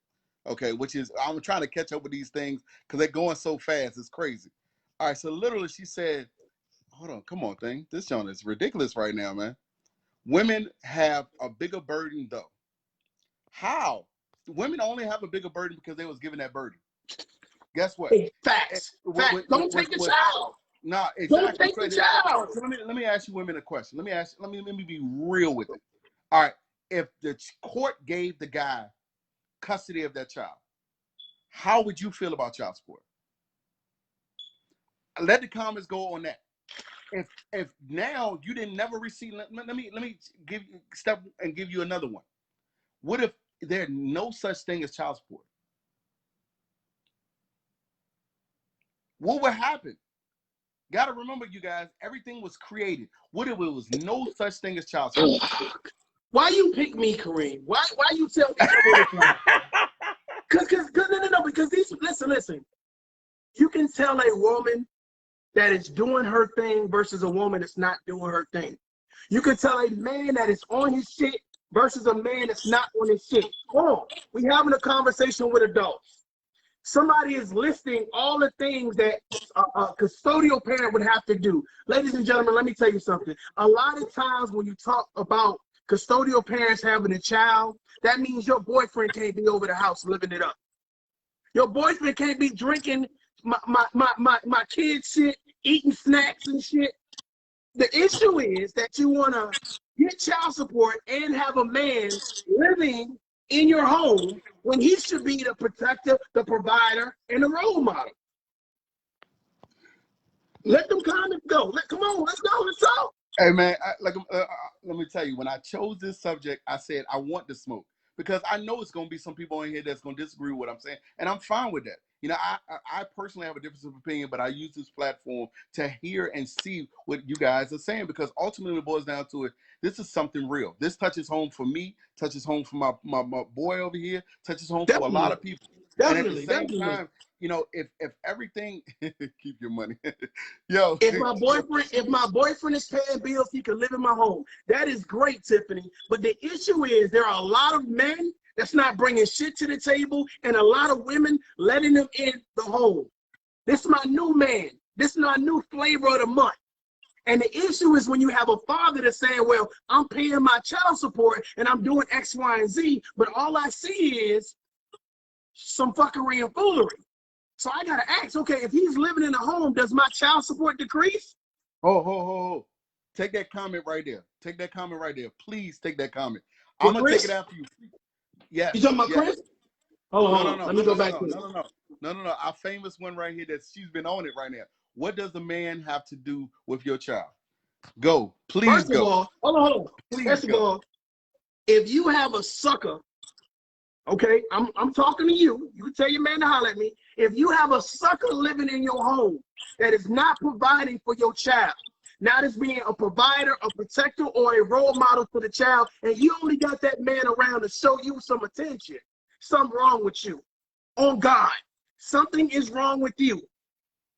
Okay, which is I'm trying to catch up with these things because they're going so fast. It's crazy. All right, so literally she said, hold on, come on, thing. This John is ridiculous right now, man. Women have a bigger burden though. How? Women only have a bigger burden because they was given that burden. Guess what? Facts. Don't take the child. No, exactly. Don't take the child. So let me ask you women a question. Let me be real with it. All right. If the court gave the guy custody of that child, how would you feel about child support? Let the comments go on that. If now you didn't never receive, let me give you another one. What if there's no such thing as child support? What would happen? Got to remember, you guys, everything was created. What if it was no such thing as child support? Why you pick me, Kareem? Why you tell me? Because these, listen. You can tell a woman that is doing her thing versus a woman that's not doing her thing. You can tell a man that is on his shit versus a man that's not on his shit. Oh, we having a conversation with adults. Somebody is listing all the things that a custodial parent would have to do. Ladies and gentlemen, let me tell you something. A lot of times when you talk about custodial parents having a child, that means your boyfriend can't be over the house living it up. Your boyfriend can't be drinking my kids' shit, eating snacks and shit. The issue is that you want to get child support and have a man living in your home when he should be the protector, the provider, and the role model. Let them comments go. Come on, let's go. Hey man, let me tell you, when I chose this subject, I said I want to smoke because I know it's going to be some people in here that's going to disagree with what I'm saying, and I'm fine with that. You know, I personally have a difference of opinion, but I use this platform to hear and see what you guys are saying because ultimately it boils down to it. This is something real. This touches home for me, touches home for my boy over here, touches home for a lot of people. Definitely. Time, you know, if everything, keep your money. Yo, if my boyfriend is paying bills, he can live in my home. That is great, Tiffany. But the issue is there are a lot of men that's not bringing shit to the table and a lot of women letting them in the home. This is my new man. This is my new flavor of the month. And the issue is when you have a father that's saying, well, I'm paying my child support and I'm doing X, Y, and Z, but all I see is some fuckery and foolery. So I got to ask, okay, if he's living in a home, does my child support decrease? Oh. Take that comment right there. Take that comment right there. Please take that comment. I'm going to take it after you. Yes. You talking about Chris? Hold on. Let me go back to it. No. Our famous one right here that she's been on it right now. What does the man have to do with your child? Go. Please First go. Of all, hold on. First of all, if you have a sucker, okay, I'm talking to you. You can tell your man to holler at me. If you have a sucker living in your home that is not providing for your child, not as being a provider, a protector, or a role model for the child, and you only got that man around to show you some attention, something wrong with you. On God, something is wrong with you.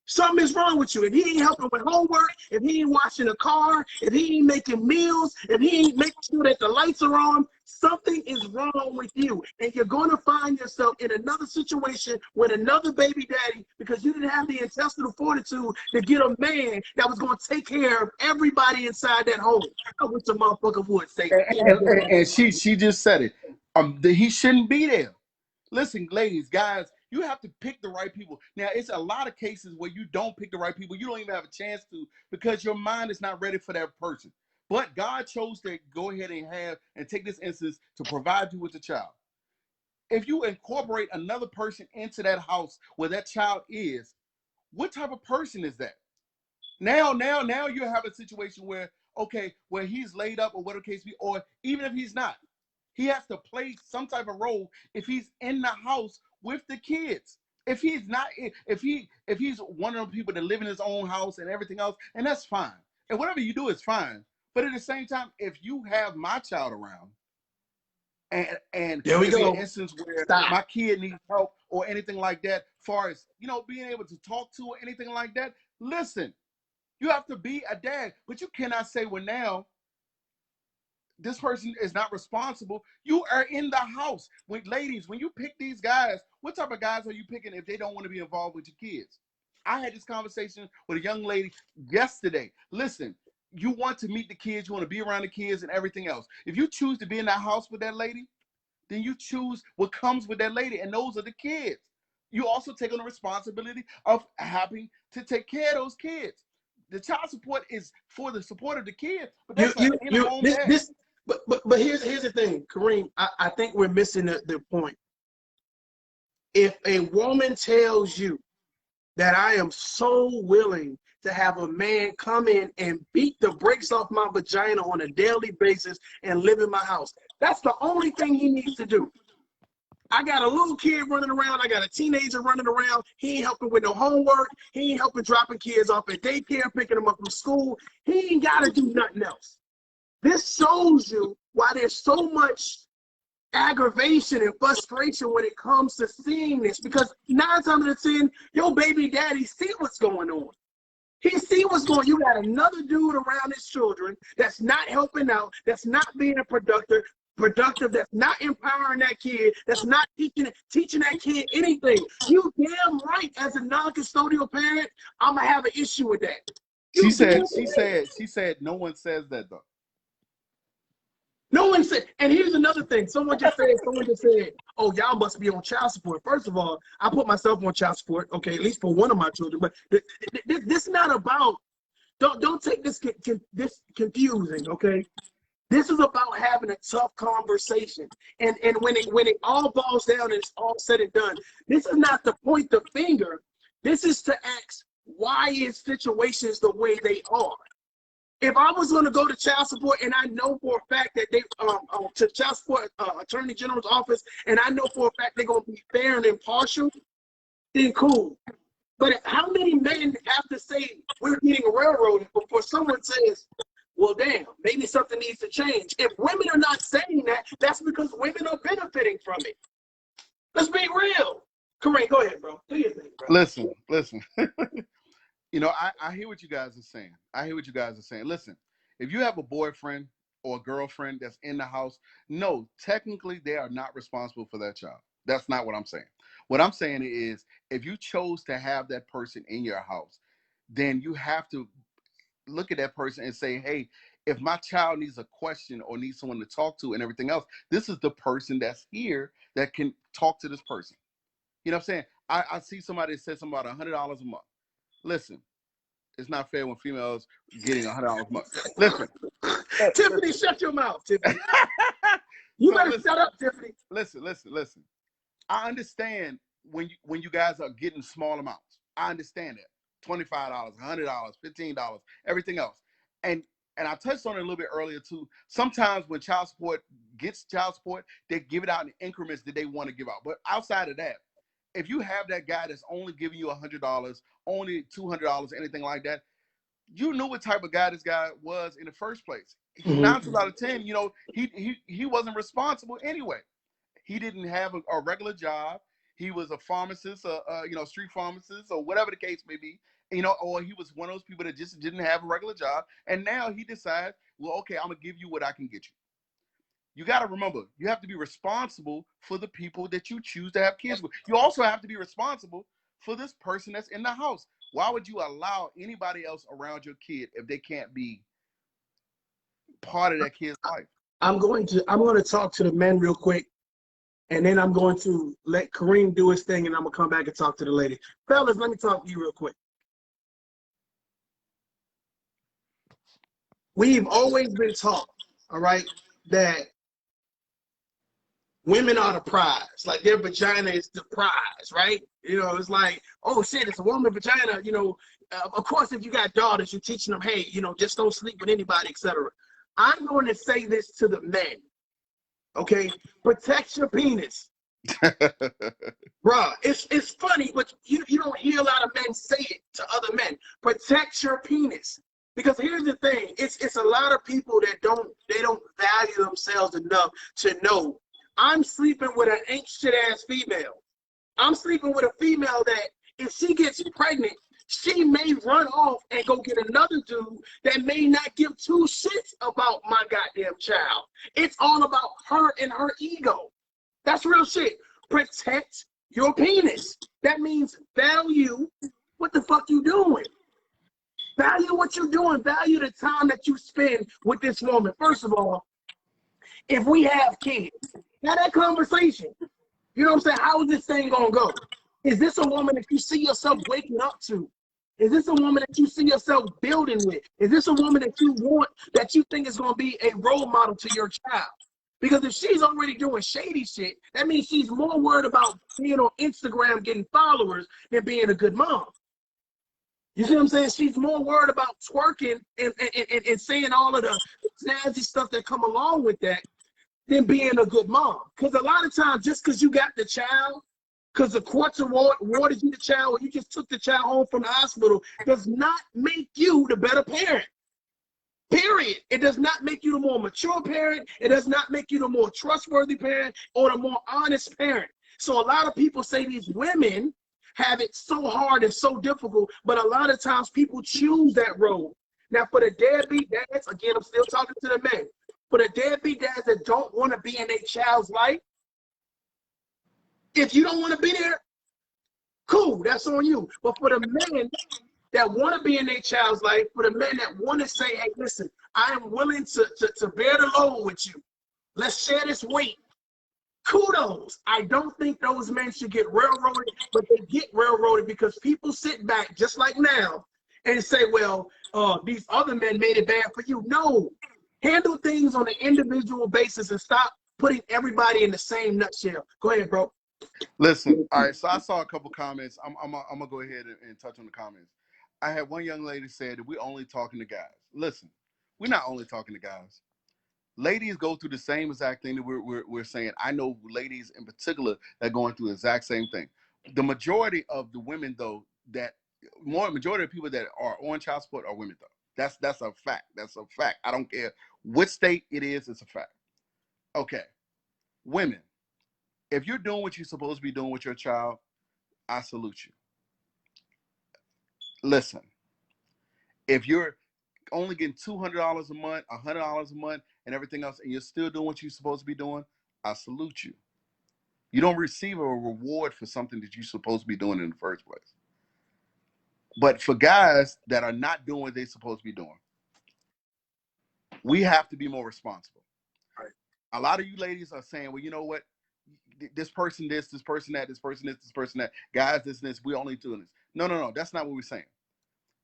Something is wrong with you. If he ain't helping with homework, if he ain't washing a car, if he ain't making meals, if he ain't making sure that the lights are on, something is wrong with you. And you're going to find yourself in another situation with another baby daddy because you didn't have the intestinal fortitude to get a man that was going to take care of everybody inside that home. I wish the motherfucker would say and she just said it. He shouldn't be there. Listen, ladies, guys, You have to pick the right people. Now, it's a lot of cases where you don't pick the right people. You don't even have a chance to because your mind is not ready for that person. But God chose to go ahead and take this instance to provide you with a child. If you incorporate another person into that house where that child is, what type of person is that? Now you have a situation where, okay, where he's laid up or whatever the case be, or even if he's not, he has to play some type of role if he's in the house with the kids. If he's not, if he's one of the people that live in his own house and everything else, and that's fine. And whatever you do is fine. But at the same time, if you have my child around, and There we it's an go. instance where Stop. my kid needs help or anything like that, far as being able to talk to or anything like that, listen, you have to be a dad. But you cannot say, well, now this person is not responsible. You are in the house. Ladies, when you pick these guys, what type of guys are you picking if they don't want to be involved with your kids? I had this conversation with a young lady yesterday. Listen, you want to meet the kids, you want to be around the kids and everything else. If you choose to be in that house with that lady, then you choose what comes with that lady, and those are the kids. You also take on the responsibility of having to take care of those kids. The child support is for the support of the kids, but that's an in-home dad. But here's the thing, Kareem. I think we're missing the point. If a woman tells you that I am so willing to have a man come in and beat the brakes off my vagina on a daily basis and live in my house, that's the only thing he needs to do. I got a little kid running around. I got a teenager running around. He ain't helping with no homework. He ain't helping dropping kids off at daycare, picking them up from school. He ain't got to do nothing else. This shows you why there's so much aggravation and frustration when it comes to seeing this, because 9 times out of 10, your baby daddy see what's going on. He see what's going on. You got another dude around his children that's not helping out, that's not being a productive, that's not empowering that kid, that's not teaching that kid anything. You damn right, as a non-custodial parent, I'm gonna have an issue with that. She said no one says that though. No one said, and here's another thing. Someone just said, oh, y'all must be on child support. First of all, I put myself on child support, okay, at least for one of my children. But this is not about, don't take this confusing, okay? This is about having a tough conversation. And when it all boils down and it's all said and done, this is not to point the finger. This is to ask, why is situations the way they are? If I was going to go to child support and I know for a fact that they to child support attorney general's office, and I know for a fact they're going to be fair and impartial, then cool. But how many men have to say we're getting railroaded before someone says, well, damn, maybe something needs to change? If women are not saying that, that's because women are benefiting from it. Let's be real. Kareem, go ahead, bro. Do your thing, bro. Listen. I hear what you guys are saying. Listen, if you have a boyfriend or a girlfriend that's in the house, no, technically they are not responsible for that child. That's not what I'm saying. What I'm saying is, if you chose to have that person in your house, then you have to look at that person and say, hey, if my child needs a question or needs someone to talk to and everything else, this is the person that's here that can talk to this person. You know what I'm saying? I see somebody that said something about $100 a month. Listen, it's not fair when females getting $100 a month. Listen. Tiffany, shut your mouth, Tiffany. You better shut up, Tiffany. Listen. I understand when you guys are getting small amounts. I understand that. $25, $100, $15, everything else. And I touched on it a little bit earlier too. Sometimes when child support gets child support, they give it out in increments that they want to give out. But outside of that, if you have that guy that's only giving you $100, only $200, anything like that, you knew what type of guy this guy was in the first place. 9 times out of 10, he wasn't responsible anyway. He didn't have a regular job. He was a pharmacist, street pharmacist, or whatever the case may be. Or he was one of those people that just didn't have a regular job. And now he decides, well, okay, I'm gonna give you what I can get you. You got to remember, you have to be responsible for the people that you choose to have kids with. You also have to be responsible for this person that's in the house. Why would you allow anybody else around your kid if they can't be part of that kid's life? I'm going to talk to the men real quick. and then I'm going to let Kareem do his thing, and I'm going to come back and talk to the lady. Fellas, let me talk to you real quick. We've always been taught, all right, that women are the prize. Like their vagina is the prize, right? You know, it's like, oh shit, it's a woman vagina. You know, of course, if you got daughters, you're teaching them, hey, you know, just don't sleep with anybody, etc. I'm going to say this to the men, okay? Protect your penis. Bruh, it's funny, but you don't hear a lot of men say it to other men. Protect your penis. Because here's the thing, it's a lot of people that don't value themselves enough to know I'm sleeping with an ain't shit ass female. I'm sleeping with a female that if she gets pregnant, she may run off and go get another dude that may not give two shits about my goddamn child. It's all about her and her ego. That's real shit. Protect your penis. That means value what the fuck you doing. Value what you're doing. Value the time that you spend with this woman. First of all, if we have kids, now that conversation, you know what I'm saying? How is this thing gonna go? Is this a woman that you see yourself waking up to? Is this a woman that you see yourself building with? Is this a woman that you want, that you think is gonna be a role model to your child? Because if she's already doing shady shit, that means she's more worried about being on Instagram getting followers than being a good mom. You see what I'm saying? She's more worried about twerking and saying all of the snazzy stuff that come along with that than being a good mom. Because a lot of times, just because you got the child, because the courts awarded you the child, or you just took the child home from the hospital, does not make you the better parent. Period. It does not make you the more mature parent. It does not make you the more trustworthy parent or the more honest parent. So a lot of people say these women have it so hard and so difficult, but a lot of times people choose that road. Now, for the deadbeat dads, again, I'm still talking to the men. For the deadbeat dads that don't want to be in their child's life, if you don't want to be there, cool, that's on you. But for the men that want to be in their child's life, for the men that want to say, hey, listen, I am willing to bear the load with you. Let's share this weight. Kudos. I don't think those men should get railroaded, but they get railroaded because people sit back just like now and say, well, these other men made it bad for you. No. Handle things on an individual basis and stop putting everybody in the same nutshell. Go ahead, bro. Listen, all right, so I saw a couple comments. I'm going to go ahead and touch on the comments. I had one young lady say that we're only talking to guys. Listen, we're not only talking to guys. Ladies go through the same exact thing that we're saying. I know ladies in particular that are going through the exact same thing. The majority of the women, though, majority of people that are on child support are women, though. That's a fact. That's a fact. I don't care what state it is. It's a fact. Okay, women, if you're doing what you're supposed to be doing with your child, I salute you. Listen, if you're only getting $200 a month, $100 a month, and everything else, and you're still doing what you're supposed to be doing, I salute you. You don't receive a reward for something that you're supposed to be doing in the first place. But for guys that are not doing what they're supposed to be doing, we have to be more responsible. Right. A lot of you ladies are saying, well, you know what? This person this person that, this person this person that. Guys, this, we only doing this. No. That's not what we're saying.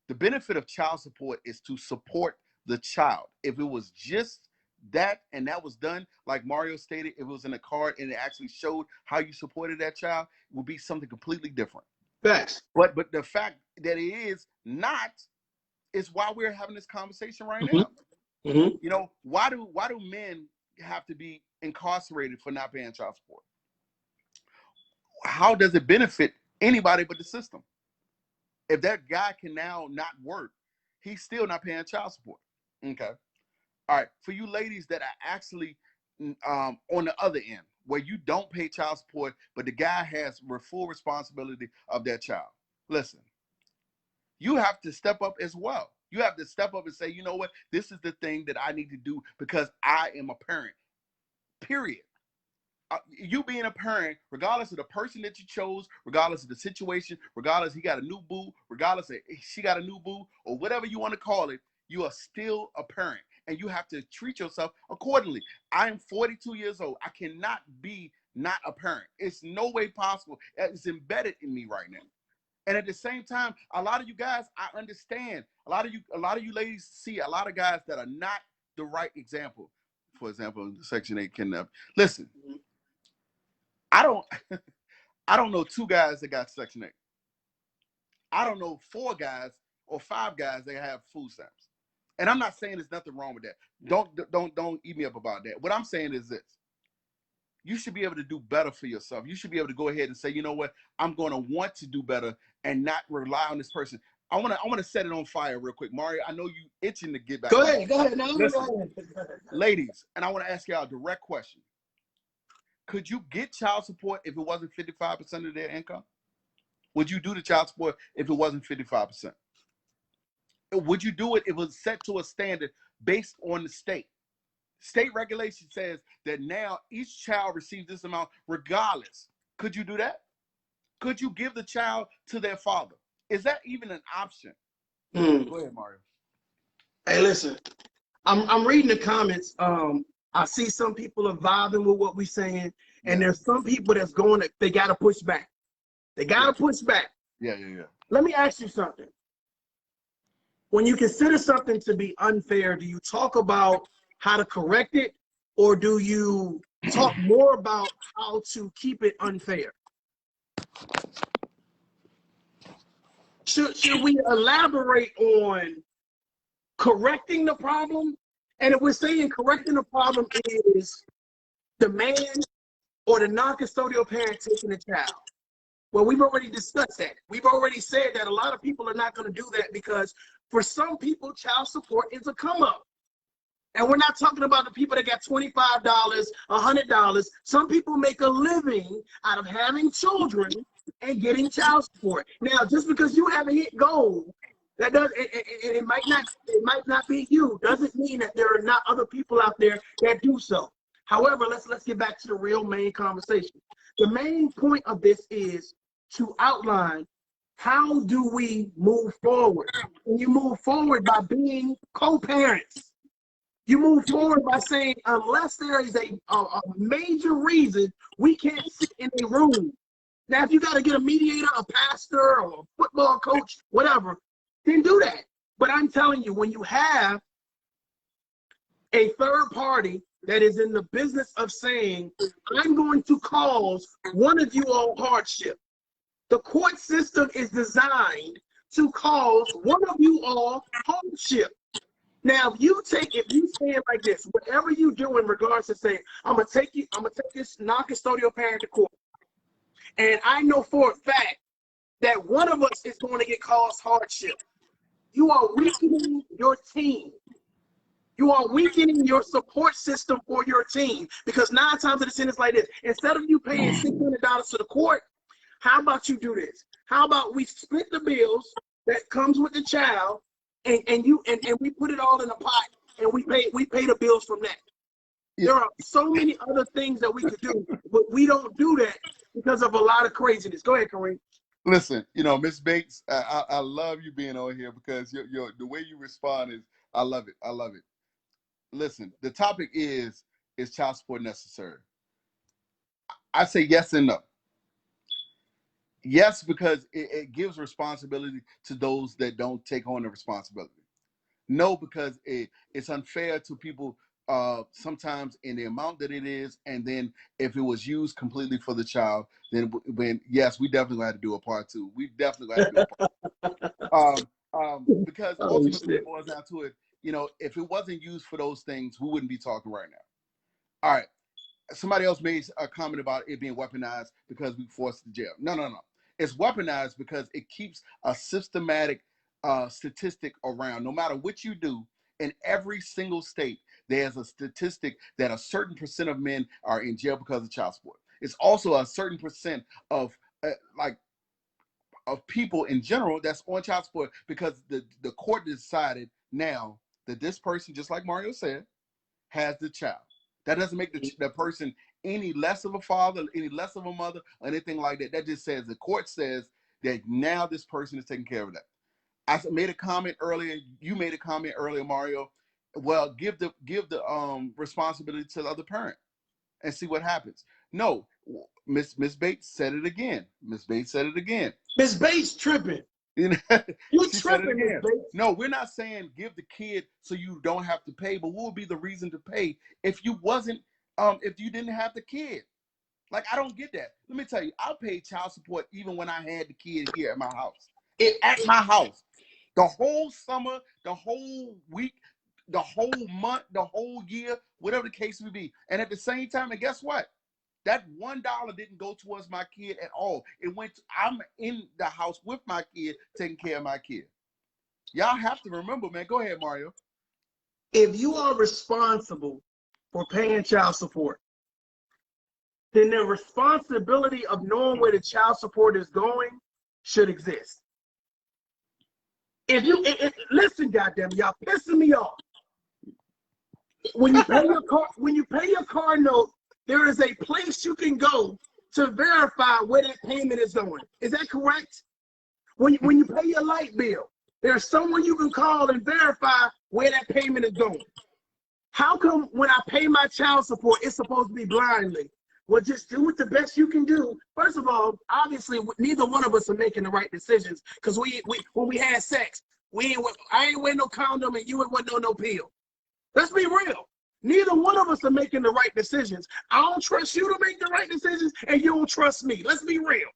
The benefit of child support is to support the child. If it was just that and that was done, like Mario stated, if it was in a card and it actually showed how you supported that child, it would be something completely different. Facts. But the fact that it is not is why we're having this conversation right now. Mm-hmm. You know, why do men have to be incarcerated for not paying child support? How does it benefit anybody but the system? If that guy can now not work, he's still not paying child support. Okay. All right. For you ladies that are actually on the other end, where you don't pay child support, but the guy has full responsibility of that child. Listen, you have to step up as well. You have to step up and say, you know what? This is the thing that I need to do because I am a parent. Period. You being a parent, regardless of the person that you chose, regardless of the situation, regardless he got a new boo, regardless of she got a new boo, or whatever you want to call it, you are still a parent, and you have to treat yourself accordingly. I am 42 years old. I cannot be not a parent. It's no way possible. It's embedded in me right now. And at the same time, a lot of you guys, I understand. A lot of you ladies see a lot of guys that are not the right example. For example, Section 8 kidnap. Listen, I don't know 2 guys that got Section 8. I don't know 4 guys or 5 guys that have food stamps. And I'm not saying there's nothing wrong with that. Don't eat me up about that. What I'm saying is this. You should be able to do better for yourself. You should be able to go ahead and say, you know what, I'm going to want to do better and not rely on this person. I want to set it on fire real quick. Mario, I know you itching to get back. Go ahead. No, listen, ladies, and I want to ask y'all a direct question. Could you get child support if it wasn't 55% of their income? Would you do the child support if it wasn't 55%? Would you do it if it was set to a standard based on the state? State regulation says that now each child receives this amount regardless. Could you do that? Could you give the child to their father? Is that even an option? Go ahead, Mario. Hey, listen, I'm reading the comments. I see some people are vibing with what we're saying, and there's some people that's going, they got to push back. They got to push back. Yeah. Let me ask you something. When you consider something to be unfair, do you talk about how to correct it, or do you talk more about how to keep it unfair? Should we elaborate on correcting the problem? And if we're saying correcting the problem is the man or the non-custodial parent taking the child, well, we've already discussed that. We've already said that a lot of people are not going to do that because for some people, child support is a come up. And we're not talking about the people that got $25, $100. Some people make a living out of having children and getting child support. Now, just because you haven't hit goal, that does, and it might not be you, doesn't mean that there are not other people out there that do so. However, let's get back to the real main conversation. The main point of this is to outline how do we move forward. And you move forward by being co-parents. You move forward by saying, unless there is a major reason, we can't sit in a room. Now, if you got to get a mediator, a pastor, or a football coach, whatever, then do that. But I'm telling you, when you have a third party that is in the business of saying, I'm going to cause one of you all hardship, the court system is designed to cause one of you all hardship. Now, if you say it like this, whatever you do in regards to saying, I'm gonna take this non-custodial parent to court, and I know for a fact that one of us is going to get caused hardship, you are weakening your team. You are weakening your support system for your team, because 9 times out of 10 it's like this. Instead of you paying $600 to the court, how about you do this? How about we split the bills that comes with the child, and we put it all in a pot, and we pay the bills from that. There are so many other things that we could do, but we don't do that because of a lot of craziness. Go ahead, Kareem. Listen, Miss Bates, I love you being on here because the way you respond is, I love it. I love it. Listen, the topic is child support necessary? I say yes and no. Yes, because it gives responsibility to those that don't take on the responsibility. No, because it's unfair to people sometimes in the amount that it is, and then if it was used completely for the child, then yes, we definitely had to do a part 2. We definitely had to do a part 2. Because ultimately it boils down to it, if it wasn't used for those things, we wouldn't be talking right now. All right. Somebody else made a comment about it being weaponized because we forced to jail. No. It's weaponized because it keeps a systematic statistic around. No matter what you do, in every single state, there's a statistic that a certain percent of men are in jail because of child support. It's also a certain percent of people in general that's on child support because the court decided now that this person, just like Mario said, has the child. That doesn't make the person any less of a father, any less of a mother, or anything like that. That just says the court says that now this person is taking care of that. I made a comment earlier. You made a comment earlier, Mario. Well, give the responsibility to the other parent and see what happens. No, Miss Bates said it again. Miss Bates said it again. Miss Bates tripping. You know, You she said it tripping, Miss again. Bates. No, we're not saying give the kid so you don't have to pay, but what would be the reason to pay if you wasn't, if you didn't have the kid? Like, I don't get that. Let me tell you, I paid child support even when I had the kid here at my house. At my house. The whole summer, the whole week, the whole month, the whole year, whatever the case may be. And at the same time, and guess what? That $1 didn't go towards my kid at all. It went to, I'm in the house with my kid, taking care of my kid. Y'all have to remember, man. Go ahead, Mario. If you are responsible for paying child support, then the responsibility of knowing where the child support is going should exist. If you listen, goddamn, y'all pissing me off. When you pay your car note, there is a place you can go to verify where that payment is going. Is that correct? When you pay your light bill, there's someone you can call and verify where that payment is going. How come when I pay my child support, it's supposed to be blindly? Well, just do it the best you can do. First of all, obviously, neither one of us are making the right decisions because when we had sex, I ain't wearing no condom and you ain't wearing no pill. Let's be real. Neither one of us are making the right decisions. I don't trust you to make the right decisions, and you don't trust me. Let's be real.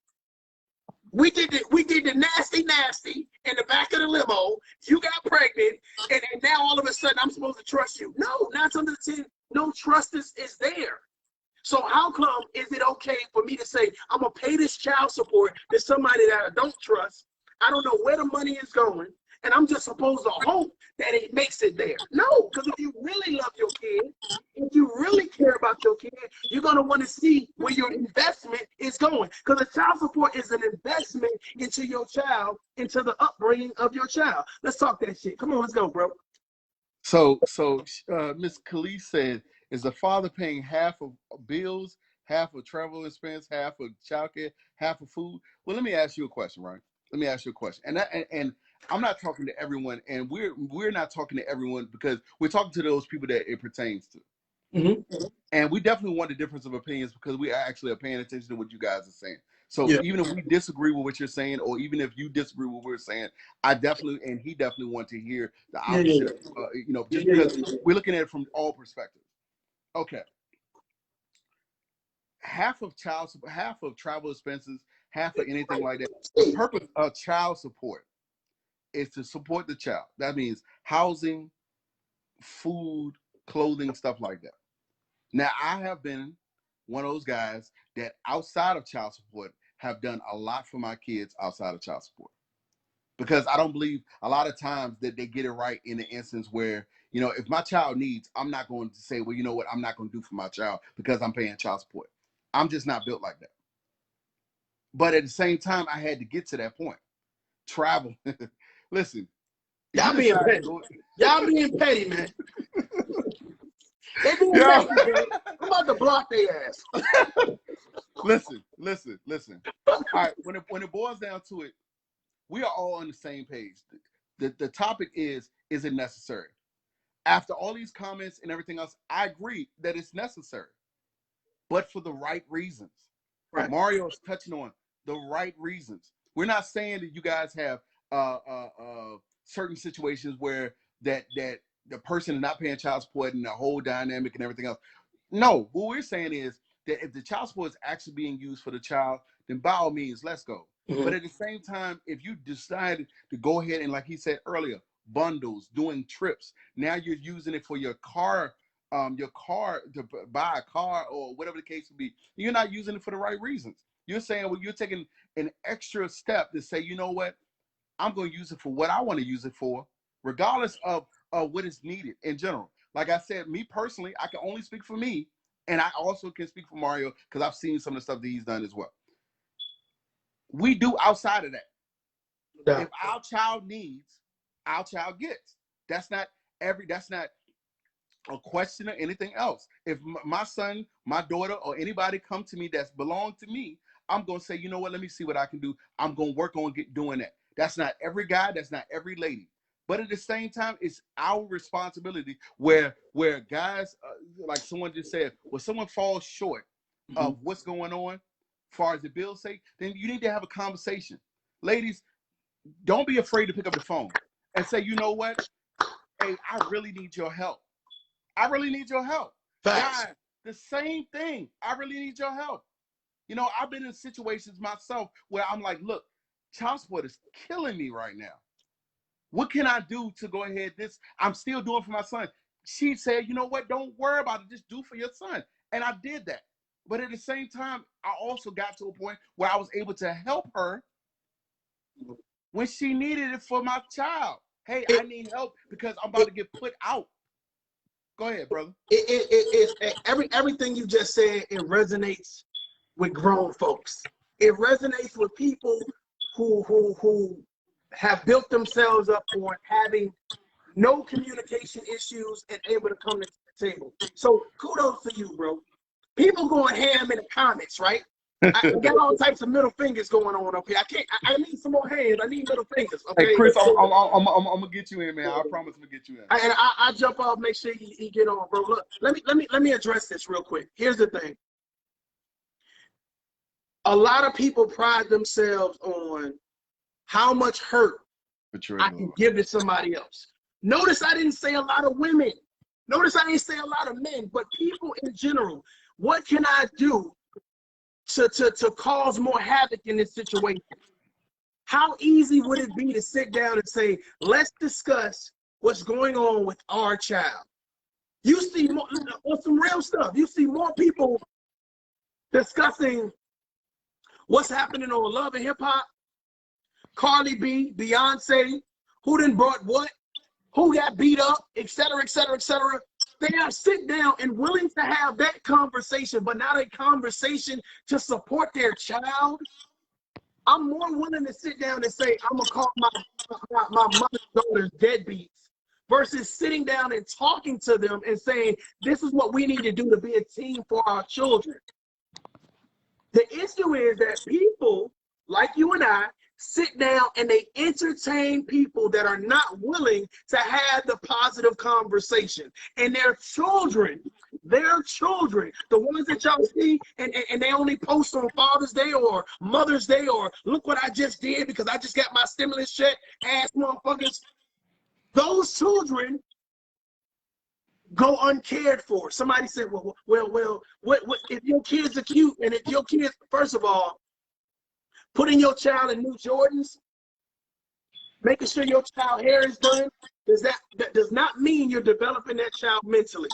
We did the nasty in the back of the limo. You got pregnant, and now all of a sudden I'm supposed to trust you. No, 9 times out of 10, no trust is there. So how come is it okay for me to say I'm gonna pay this child support to somebody that I don't trust? I don't know where the money is going, and I'm just supposed to hope that it makes it there. No, because if you really love your kid, if you really care about your kid, you're gonna want to see where your investment is going. Because the child support is an investment into your child, into the upbringing of your child. Let's talk that shit. Come on, let's go, bro. So Miss Khalees said, is the father paying half of bills, half of travel expense, half of childcare, half of food? Well, let me ask you a question, right? Let me ask you a question. And I'm not talking to everyone, and we're not talking to everyone because we're talking to those people that it pertains to. Mm-hmm. And we definitely want the difference of opinions because we actually are paying attention to what you guys are saying. So Yeah. even if we disagree with what you're saying, or even if you disagree with what we're saying, I definitely, and he definitely want to hear the opposite, just because we're looking at it from all perspectives. Okay. Half of travel expenses, half of anything like that. The purpose of child support is to support the child. That means housing, food, clothing, stuff like that. Now, I have been one of those guys that outside of child support have done a lot for my kids outside of child support. Because I don't believe a lot of times that they get it right in the instance where, if my child needs, I'm not going to say, well, you know what, I'm not going to do for my child because I'm paying child support. I'm just not built like that. But at the same time, I had to get to that point. Travel. Listen. Y'all being petty. Y'all being petty, man. They being petty, man. I'm about to block their ass. Listen. All right, when it boils down to it, we are all on the same page. The topic is it necessary? After all these comments and everything else, I agree that it's necessary, but for the right reasons. Right. Mario is touching on the right reasons. We're not saying that you guys have certain situations where that the person is not paying child support and the whole dynamic and everything else. No, what we're saying is that if the child support is actually being used for the child, then by all means, let's go. Mm-hmm. But at the same time, if you decide to go ahead and, like he said earlier, bundles, doing trips, now you're using it for your car to buy a car or whatever the case would be. You're not using it for the right reasons. You're saying, well, you're taking an extra step to say, you know what, I'm going to use it for what I want to use it for, regardless of what is needed in general. Like I said, me personally, I can only speak for me, and I also can speak for Mario because I've seen some of the stuff that he's done as well. We do outside of that. Yeah. If our child needs, our child gets. That's not a question or anything else. If my son, my daughter, or anybody come to me that's belong to me, I'm going to say, you know what, let me see what I can do. I'm going to work on doing that. That's not every guy. That's not every lady. But at the same time, it's our responsibility where guys, like someone just said, when someone falls short of what's going on as far as the bill's sake, then you need to have a conversation. Ladies, don't be afraid to pick up the phone and say, you know what? Hey, I really need your help. I really need your help. Facts. Guys, the same thing. I really need your help. You know, I've been in situations myself where I'm like, look, child support is killing me right now. What can I do to go ahead? This I'm still doing for my son. She said, you know what? Don't worry about it. Just do for your son. And I did that. But at the same time, I also got to a point where I was able to help her when she needed it for my child. Hey, I need help because I'm about to get put out. Go ahead, brother. Everything you just said, it resonates with grown folks. It resonates with people who have built themselves up on having no communication issues and able to come to the table. So kudos to you, bro. People going ham in the comments, right? I got all types of middle fingers going on up here. I need some more hands. I need middle fingers. Okay. Hey, Chris, I'm gonna get you in, man. I promise I'm gonna get you in. And I jump off, make sure he get on, bro. Look, let me address this real quick. Here's the thing. A lot of people pride themselves on how much hurt I can give to somebody else. Notice I didn't say a lot of women. Notice I didn't say a lot of men, but people in general. What can I do to cause more havoc in this situation? How easy would it be to sit down and say, let's discuss what's going on with our child? You see more, on some real stuff, you see more people discussing what's happening on Love and Hip Hop, Cardi B, Beyonce, who done brought what, who got beat up, et cetera, et cetera, et cetera. They are sit down and willing to have that conversation, but not a conversation to support their child. I'm more willing to sit down and say, I'm gonna call my mother's daughters deadbeats versus sitting down and talking to them and saying, this is what we need to do to be a team for our children. The issue is that people like you and I sit down and they entertain people that are not willing to have the positive conversation. And their children, the ones that y'all see and they only post on Father's Day or Mother's Day or look what I just did because I just got my stimulus check, ass motherfuckers. Those children go uncared for. Somebody said, well, what if your kids are cute and if your kids, first of all, putting your child in new Jordans, making sure your child hair is done, that does not mean you're developing that child mentally.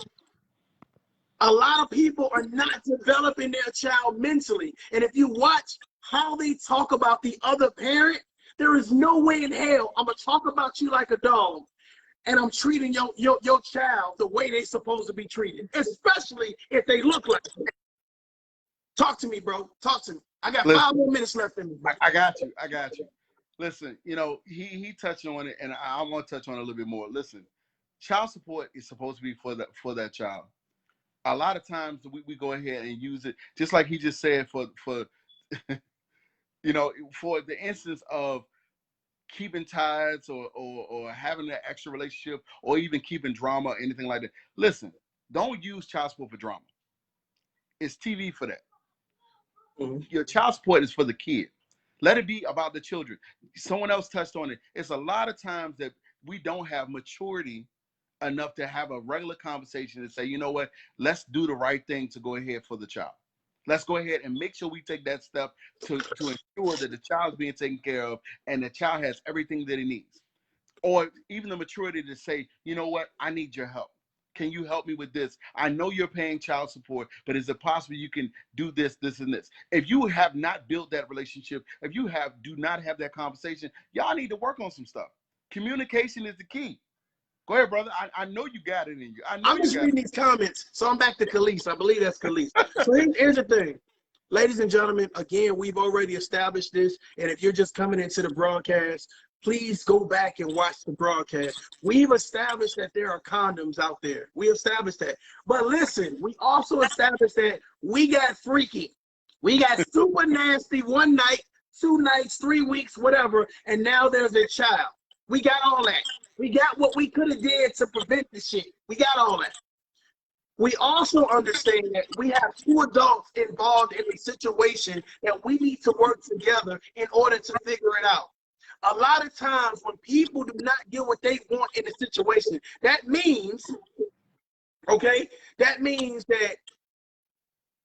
A lot of people are not developing their child mentally. And if you watch how they talk about the other parent, there is no way in hell I'm gonna talk about you like a dog and I'm treating your child the way they're supposed to be treated, especially if they look like that. Talk to me, bro. Talk to me. I got 5 more minutes left in me. I got you. Listen, you know, he touched on it, and I want to touch on it a little bit more. Listen, child support is supposed to be for that child. A lot of times we go ahead and use it, just like he just said, for you know, for the instance of keeping ties or having that extra relationship or even keeping drama or anything like that. Listen, don't use child support for drama. It's TV for that. Your child support is for the kid. Let it be about the children. Someone else touched on it. It's a lot of times that we don't have maturity enough to have a regular conversation and say, you know what, let's do the right thing to go ahead for the child. Let's go ahead and make sure we take that step to ensure that the child's being taken care of and the child has everything that he needs. Or even the maturity to say, you know what, I need your help. Can you help me with this? I know you're paying child support, but is it possible you can do this, this, and this? If you have not built that relationship, if you do not have that conversation, y'all need to work on some stuff. Communication is the key. Go ahead, brother. I know you got it in you. I'm just reading these comments, so I'm back to Khalees. I believe that's Khalees. So here's the thing. Ladies and gentlemen, again, we've already established this, and if you're just coming into the broadcast, please go back and watch the broadcast. We've established that there are condoms out there. We established that. But listen, we also established that we got freaky. We got super nasty 1 night, 2 nights, 3 weeks, whatever, and now there's a child. We got all that. We got what we could have did to prevent the shit. We got all that. We also understand that we have two adults involved in a situation that we need to work together in order to figure it out. A lot of times when people do not get what they want in a situation, that means, okay, that means that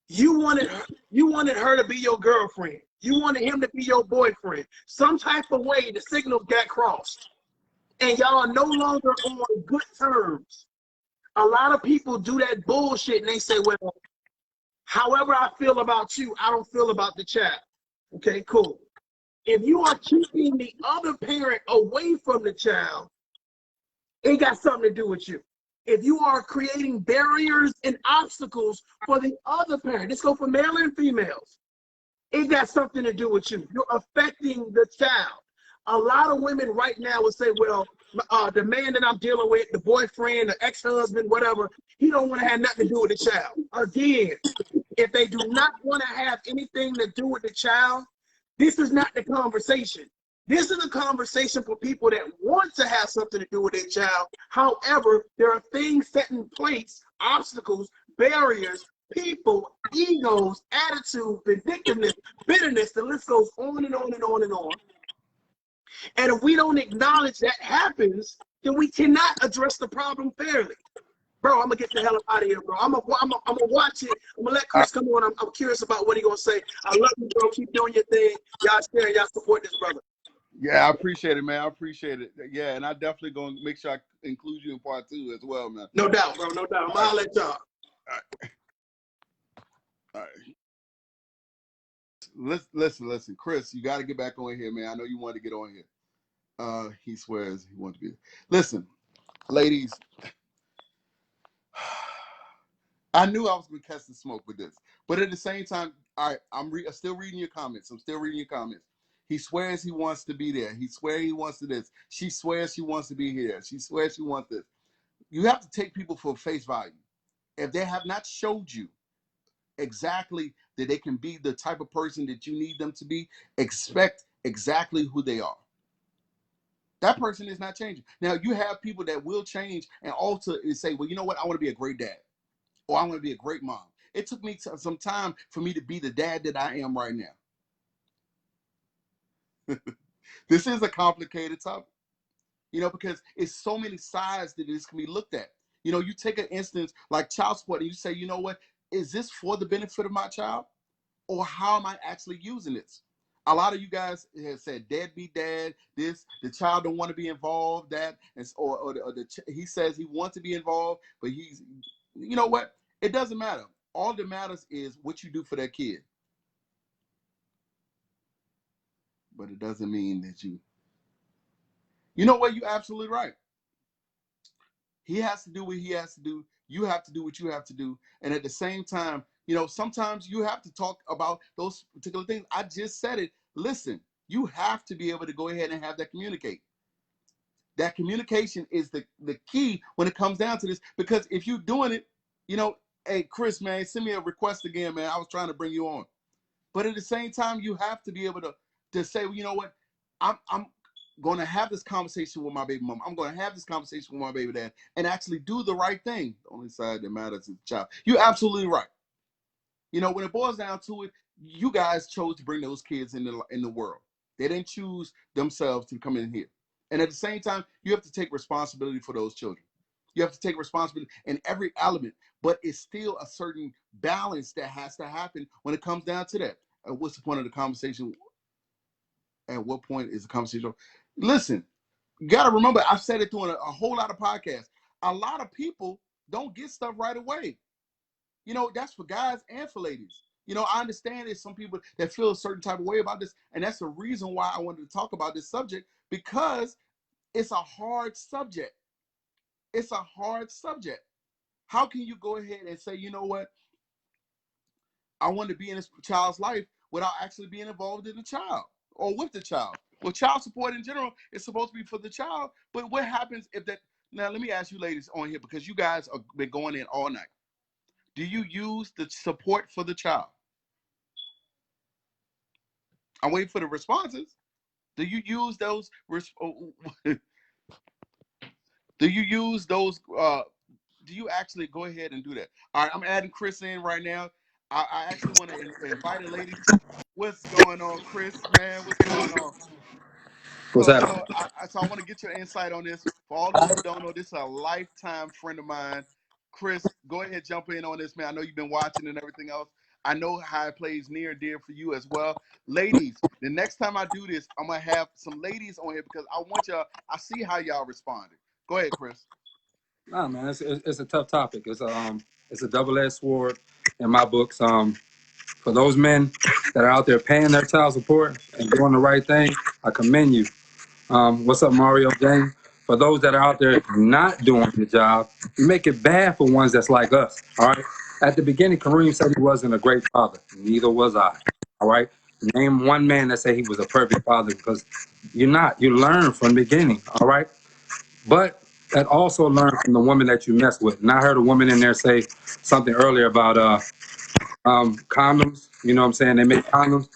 you wanted her to be your girlfriend. You wanted him to be your boyfriend. Some type of way the signals got crossed. And y'all are no longer on good terms. A lot of people do that bullshit and they say, well, however I feel about you, I don't feel about the child. Okay, cool. If you are keeping the other parent away from the child, it got something to do with you. If you are creating barriers and obstacles for the other parent, let's go for male and females, it got something to do with you. You're affecting the child. A lot of women right now will say, well, the man that I'm dealing with, the boyfriend, the ex-husband, whatever, he don't want to have nothing to do with the child. Again, if they do not want to have anything to do with the child, this is not the conversation. This is a conversation for people that want to have something to do with their child. However, there are things set in place, obstacles, barriers, people, egos, attitude, vindictiveness, bitterness. The list goes on and on and on and on. And if we don't acknowledge that happens, then we cannot address the problem fairly. Bro, I'm gonna get the hell out of here, bro. I'm gonna watch it. I'm gonna let Chris come on. I'm curious about what he's gonna say. I love you, bro. Keep doing your thing. Y'all share, y'all support this brother. Yeah, I appreciate it, man. I appreciate it. Yeah, and I definitely gonna make sure I include you in part 2 as well, man. No doubt, bro. No doubt. I'll let y'all. All right. Listen. Chris, you got to get back on here, man. I know you wanted to get on here. He swears he wants to be there. Listen, ladies, I knew I was going to catch the smoke with this. But at the same time, all right, I'm still reading your comments. He swears he wants to be there. He swears he wants to this. She swears she wants to be here. She swears she wants this. You have to take people for face value. If they have not showed you exactly that they can be the type of person that you need them to be, expect exactly who they are. That person is not changing. Now, you have people that will change and alter and say, well, you know what? I want to be a great dad, or I want to be a great mom. It took me some time for me to be the dad that I am right now. This is a complicated topic, because it's so many sides that this can be looked at. You take an instance like child support and you say, you know what? Is this for the benefit of my child? Or how am I actually using this? A lot of you guys have said deadbeat dad, this, the child don't want to be involved, that, he says he wants to be involved, but he's, you know what? It doesn't matter. All that matters is what you do for that kid. But it doesn't mean that you know what? You're absolutely right. He has to do what he has to do. You have to do what you have to do. And at the same time, sometimes you have to talk about those particular things. I just said it. Listen, you have to be able to go ahead and have that communicate. That communication is the key when it comes down to this. Because if you're doing it, hey, Chris, man, send me a request again, man. I was trying to bring you on. But at the same time, you have to be able to say, well, you know what? I'm going to have this conversation with my baby mom. I'm going to have this conversation with my baby dad and actually do the right thing. The only side that matters is the child. You're absolutely right. When it boils down to it, you guys chose to bring those kids in the world. They didn't choose themselves to come in here. And at the same time, you have to take responsibility for those children. You have to take responsibility in every element, but it's still a certain balance that has to happen when it comes down to that. What's the point of the conversation? At what point is the conversation? Listen, you got to remember, I've said it through a whole lot of podcasts. A lot of people don't get stuff right away. That's for guys and for ladies. I understand there's some people that feel a certain type of way about this. And that's the reason why I wanted to talk about this subject, because it's a hard subject. It's a hard subject. How can you go ahead and say, you know what? I want to be in this child's life without actually being involved in the child or with the child? Well, child support in general is supposed to be for the child. But what happens if that? Now, let me ask you ladies on here, because you guys have been going in all night. Do you use the support for the child? I'm waiting for the responses. Do you use those? Do you use those you actually go ahead and do that? All right, I'm adding Chris in right now. I actually want to invite a lady. What's going on, Chris? Man, what's going on? What's So, happening? so I want to get your insight on this. For all those who don't know, this is a lifetime friend of mine. Chris, go ahead, jump in on this, man. I know you've been watching and everything else. I know how it plays near and dear for you as well. Ladies, the next time I do this, I'm gonna have some ladies on here because I want y'all. I see how y'all responded. Go ahead, Chris. Nah, man, it's a tough topic. It's a double-edged sword in my books. For those men that are out there paying their child support and doing the right thing, I commend you. What's up, Mario James? For those that are out there not doing the job, you make it bad for ones that's like us. All right. At the beginning, Kareem said he wasn't a great father. Neither was I. All right. Name one man that said he was a perfect father because you're not. You learn from the beginning. All right. But that also learn from the woman that you mess with. And I heard a woman in there say something earlier about condoms. You know what I'm saying? They make condoms.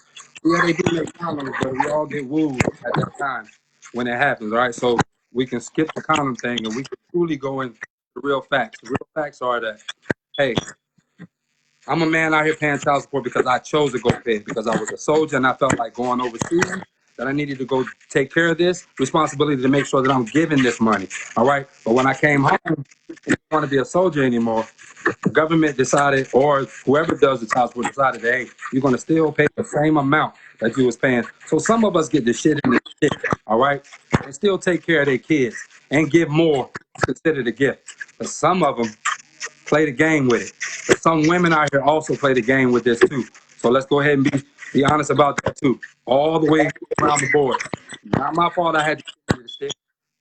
Yeah, they do make condoms, but we all get wooed at that time when it happens. All right, so we can skip the condom thing and we can truly go into the real facts. The real facts are that, hey, I'm a man out here paying child support because I chose to go pay it because I was a soldier and I felt like going overseas that I needed to go take care of this responsibility to make sure that I'm giving this money. All right, but when I came home and didn't want to be a soldier anymore, the government decided, or whoever does the child support decided, hey, you're going to still pay the same amount that you was paying. So some of us get the shit in the shit, all right, and still take care of their kids and give more, considered a gift. But some of them play the game with it. But some women out here also play the game with this too. So let's go ahead and be honest about that too. All the way around the board. Not my fault I had to get the stick.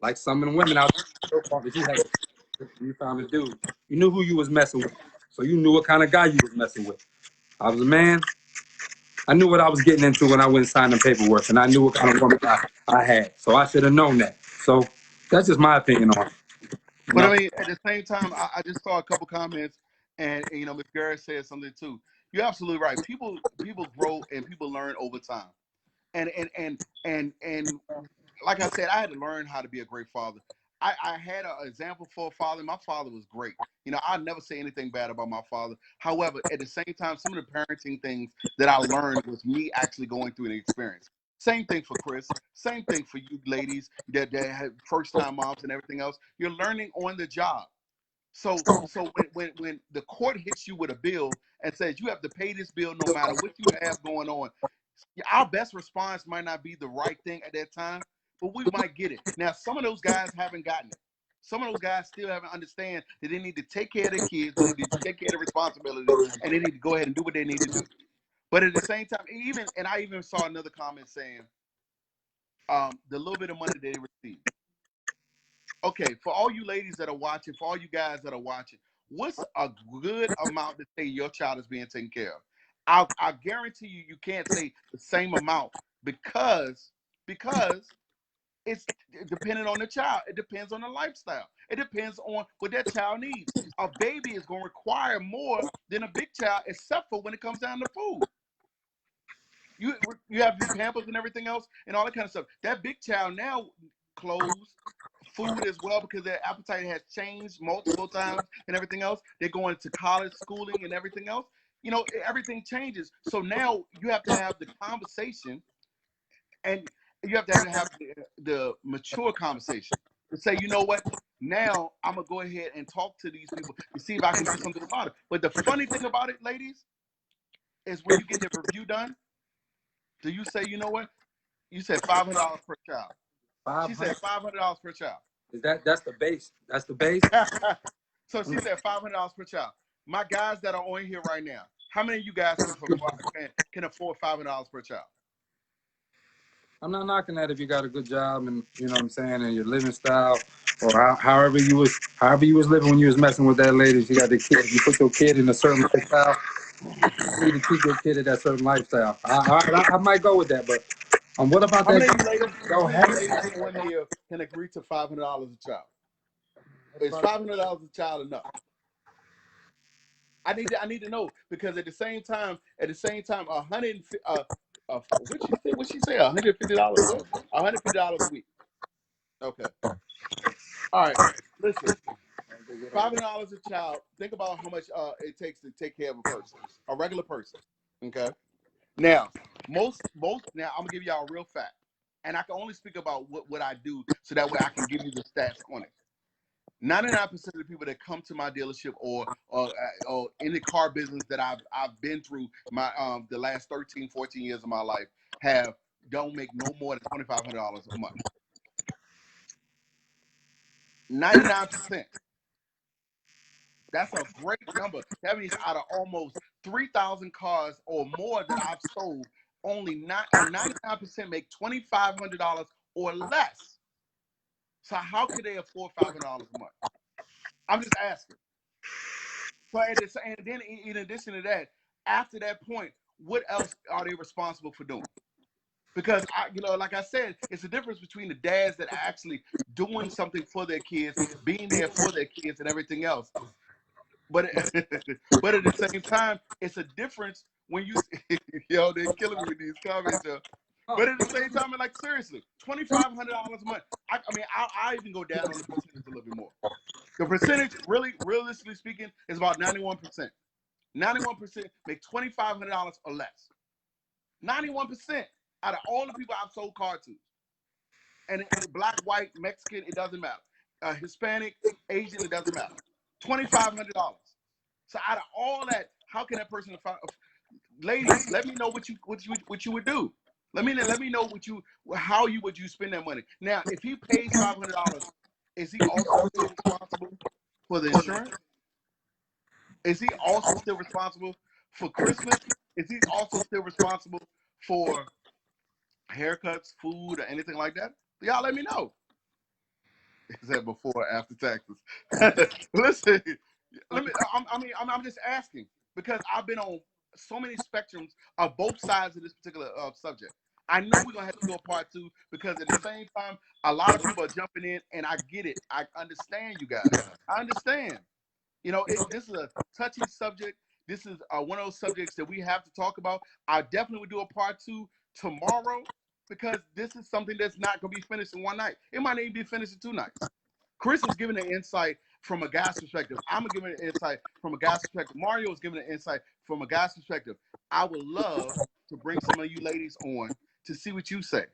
Like some of the women out there, your fault that you had to you found a dude. You knew who you was messing with. So you knew what kind of guy you was messing with. I was a man. I knew what I was getting into when I went and signed the paperwork. And I knew what kind of woman I had. So I should have known that. So that's just my opinion on it. You But know? I mean, at the same time, I just saw a couple comments, and Miss Garrett said something too. You're absolutely right. People grow and people learn over time. And like I said, I had to learn how to be a great father. I had an example for a father. My father was great. I'd never say anything bad about my father. However, at the same time, some of the parenting things that I learned was me actually going through an experience. Same thing for Chris. Same thing for you ladies that have first time moms and everything else. You're learning on the job. So when the court hits you with a bill and says you have to pay this bill no matter what you have going on, our best response might not be the right thing at that time, but we might get it. Now, some of those guys haven't gotten it. Some of those guys still haven't understand that they need to take care of their kids, they need to take care of their responsibilities, and they need to go ahead and do what they need to do. But at the same time, I even saw another comment saying, the little bit of money they receive. Okay, for all you ladies that are watching, for all you guys that are watching, what's a good amount to say your child is being taken care of? I guarantee you can't say the same amount because it's dependent on the child. It depends on the lifestyle. It depends on what that child needs. A baby is going to require more than a big child, except for when it comes down to food. You you have your pampers and everything else and all that kind of stuff. That big child now clothes, food as well because their appetite has changed multiple times and everything else. They're going to college, schooling, and everything else. Everything changes. So now you have to have the conversation, and you have to have the mature conversation to say, you know what? Now I'm gonna go ahead and talk to these people to see if I can do something about it. But the funny thing about it, ladies, is when you get the review done, do you say, you know what? You said $500 per child. She said 500. $500 per child. That's the base. That's the base. So she said $500 per child. My guys that are on here right now, how many of you guys can afford $500 per child? I'm not knocking that if you got a good job and you know what I'm saying and your living style or however you was living when you was messing with that lady. She got the kid. You put your kid in a certain lifestyle. You need to keep your kid in that certain lifestyle. I might go with that, but what about How that? many of you ladies? How Go many of you ahead. ladies on here can agree to $500 a child? Is $500 a child enough? I need to know because at the same time, what she say? $150 what? $150 a week. Okay. All right. Listen. $500 a child. Think about how much it takes to take care of a person, a regular person. Okay. Now, now I'm gonna give y'all a real fact, and I can only speak about what I do, so that way I can give you the stats on it. 99% of the people that come to my dealership or in the car business that I've been through my the last 13, 14 years of my life don't make no more than $2,500 a month. 99%. That's a great number. That means out of almost 3,000 cars or more that I've sold, only 99% make $2,500 or less. So how could they afford $500 a month? I'm just asking. So and then in addition to that, after that point, what else are they responsible for doing? Because like I said, it's the difference between the dads that are actually doing something for their kids, being there for their kids, and everything else. But but at the same time, it's a difference when you they're killing me with these comments. But at the same time, like seriously, $2,500 a month. I mean, I even go down on the percentage a little bit more. The percentage, really, realistically speaking, is about 91%. 91% make $2,500 or less. 91% out of all the people I've sold cars to, and black, white, Mexican, it doesn't matter. Hispanic, Asian, it doesn't matter. $2,500. So out of all that, how can that person afford? Ladies, let me know what you would do. Let me know how you would spend that money. Now, if he pays $500, is he also still responsible for the insurance? Is he also still responsible for Christmas? Is he also still responsible for haircuts, food, or anything like that? Y'all let me know. Is that before or after taxes? Listen, I'm just asking because I've been on so many spectrums of both sides of this particular subject. I know we're gonna have to do a part two because at the same time, a lot of people are jumping in, and I get it. I understand you guys. I understand. This is a touchy subject. This is one of those subjects that we have to talk about. I definitely would do a part two tomorrow because this is something that's not going to be finished in one night. It might not even be finished in 2 nights. Chris is giving an insight from a guy's perspective. I'm going to give an insight from a guy's perspective. Mario is giving an insight from a guy's perspective. I would love to bring some of you ladies on to see what you say.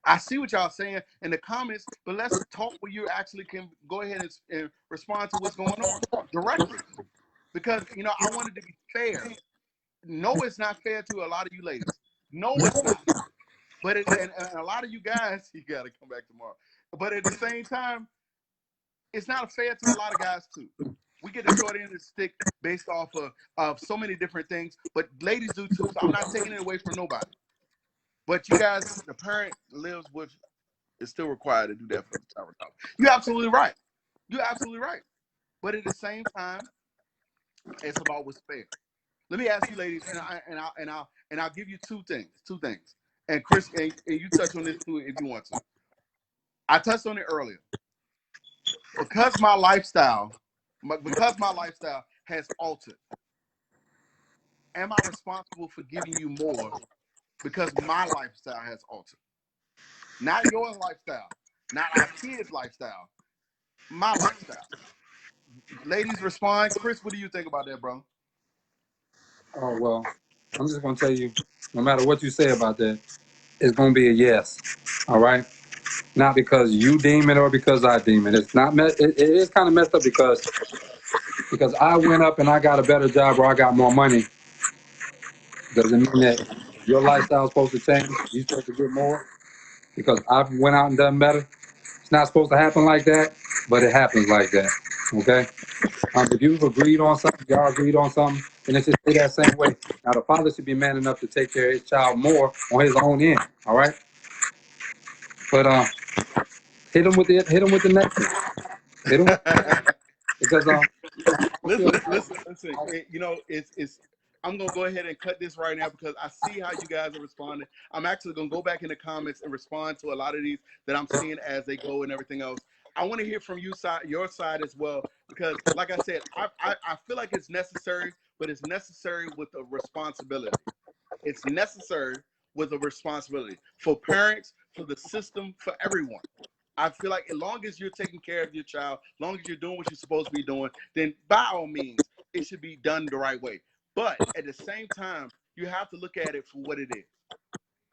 I see what y'all saying in the comments, but let's talk where you actually can go ahead and respond to what's going on directly. Because, I want it to be fair. No, it's not fair to a lot of you ladies. No, it's not. But and a lot of you guys, you got to come back tomorrow. But at the same time, it's not fair to a lot of guys too. We get the short end of the stick based off of so many different things, but ladies do too. So I'm not taking it away from nobody. But you guys, the parent lives with, is still required to do that for the tower top. You're absolutely right. You're absolutely right. But at the same time, it's about what's fair. Let me ask you, ladies, and I'll give you two things. And Chris, and you touch on this too if you want to. I touched on it earlier. Because my lifestyle has altered, am I responsible for giving you more because my lifestyle has altered? Not your lifestyle, not our kids' lifestyle, my lifestyle. Ladies, respond. Chris, what do you think about that, bro? Oh, well, I'm just going to tell you, no matter what you say about that, it's going to be a yes. All right? Not because you deem it or because I deem it. It's not. It is kind of messed up because I went up and I got a better job or I got more money. Doesn't mean that your lifestyle is supposed to change. You're supposed to get more because I went out and done better. It's not supposed to happen like that, but it happens like that. Okay? If you've agreed on something, y'all agreed on something, then it should stay that same way. Now, the father should be man enough to take care of his child more on his own end. All right? But hit him with the next one. Hit him with the next one. Because listen. It's. I'm gonna go ahead and cut this right now because I see how you guys are responding. I'm actually gonna go back in the comments and respond to a lot of these that I'm seeing as they go and everything else. I want to hear from your side as well because, like I said, I feel like it's necessary, but it's necessary with a responsibility. It's necessary with a responsibility for parents, for the system, for everyone. I feel like as long as you're taking care of your child, as long as you're doing what you're supposed to be doing, then by all means, it should be done the right way. But at the same time, you have to look at it for what it is.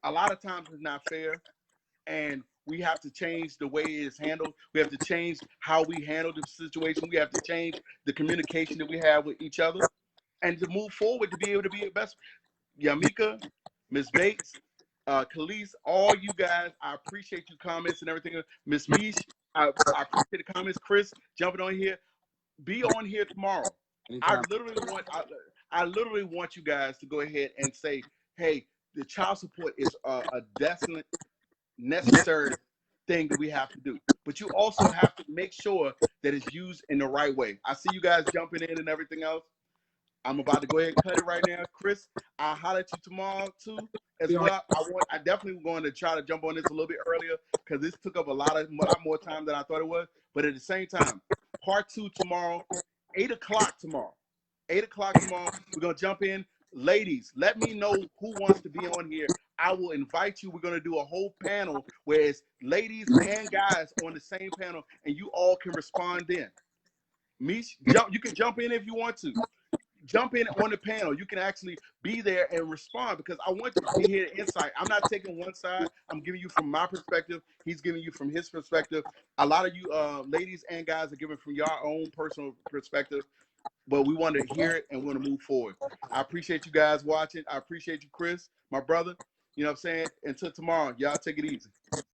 A lot of times it's not fair, and we have to change the way it is handled. We have to change how we handle the situation. We have to change the communication that we have with each other, and to move forward to be able to be the best. Yamika, Miss Bates, Khalees, all you guys, I appreciate your comments and everything. Miss Mish, I appreciate the comments. Chris, jumping on here. Be on here tomorrow. I Anytime. literally want I literally want you guys to go ahead and say, hey, the child support is a definite necessary thing that we have to do. But you also have to make sure that it's used in the right way. I see you guys jumping in and everything else. I'm about to go ahead and cut it right now. Chris, I'll holler at you tomorrow too as well. I definitely going to try to jump on this a little bit earlier because this took up a lot more time than I thought it was. But at the same time, part 2 tomorrow, 8 o'clock tomorrow. 8 o'clock tomorrow, we're going to jump in. Ladies, let me know who wants to be on here. I will invite you. We're going to do a whole panel where it's ladies and guys on the same panel, and you all can respond in. Mish, you can jump in if you want to. Jump in on the panel. You can actually be there and respond because I want to hear insight. I'm not taking one side. I'm giving you from my perspective. He's giving you from his perspective. A lot of you ladies and guys are giving from your own personal perspective, but we want to hear it and we want to move forward. I appreciate you guys watching. I appreciate you, Chris, my brother. You know what I'm saying? Until tomorrow, y'all take it easy.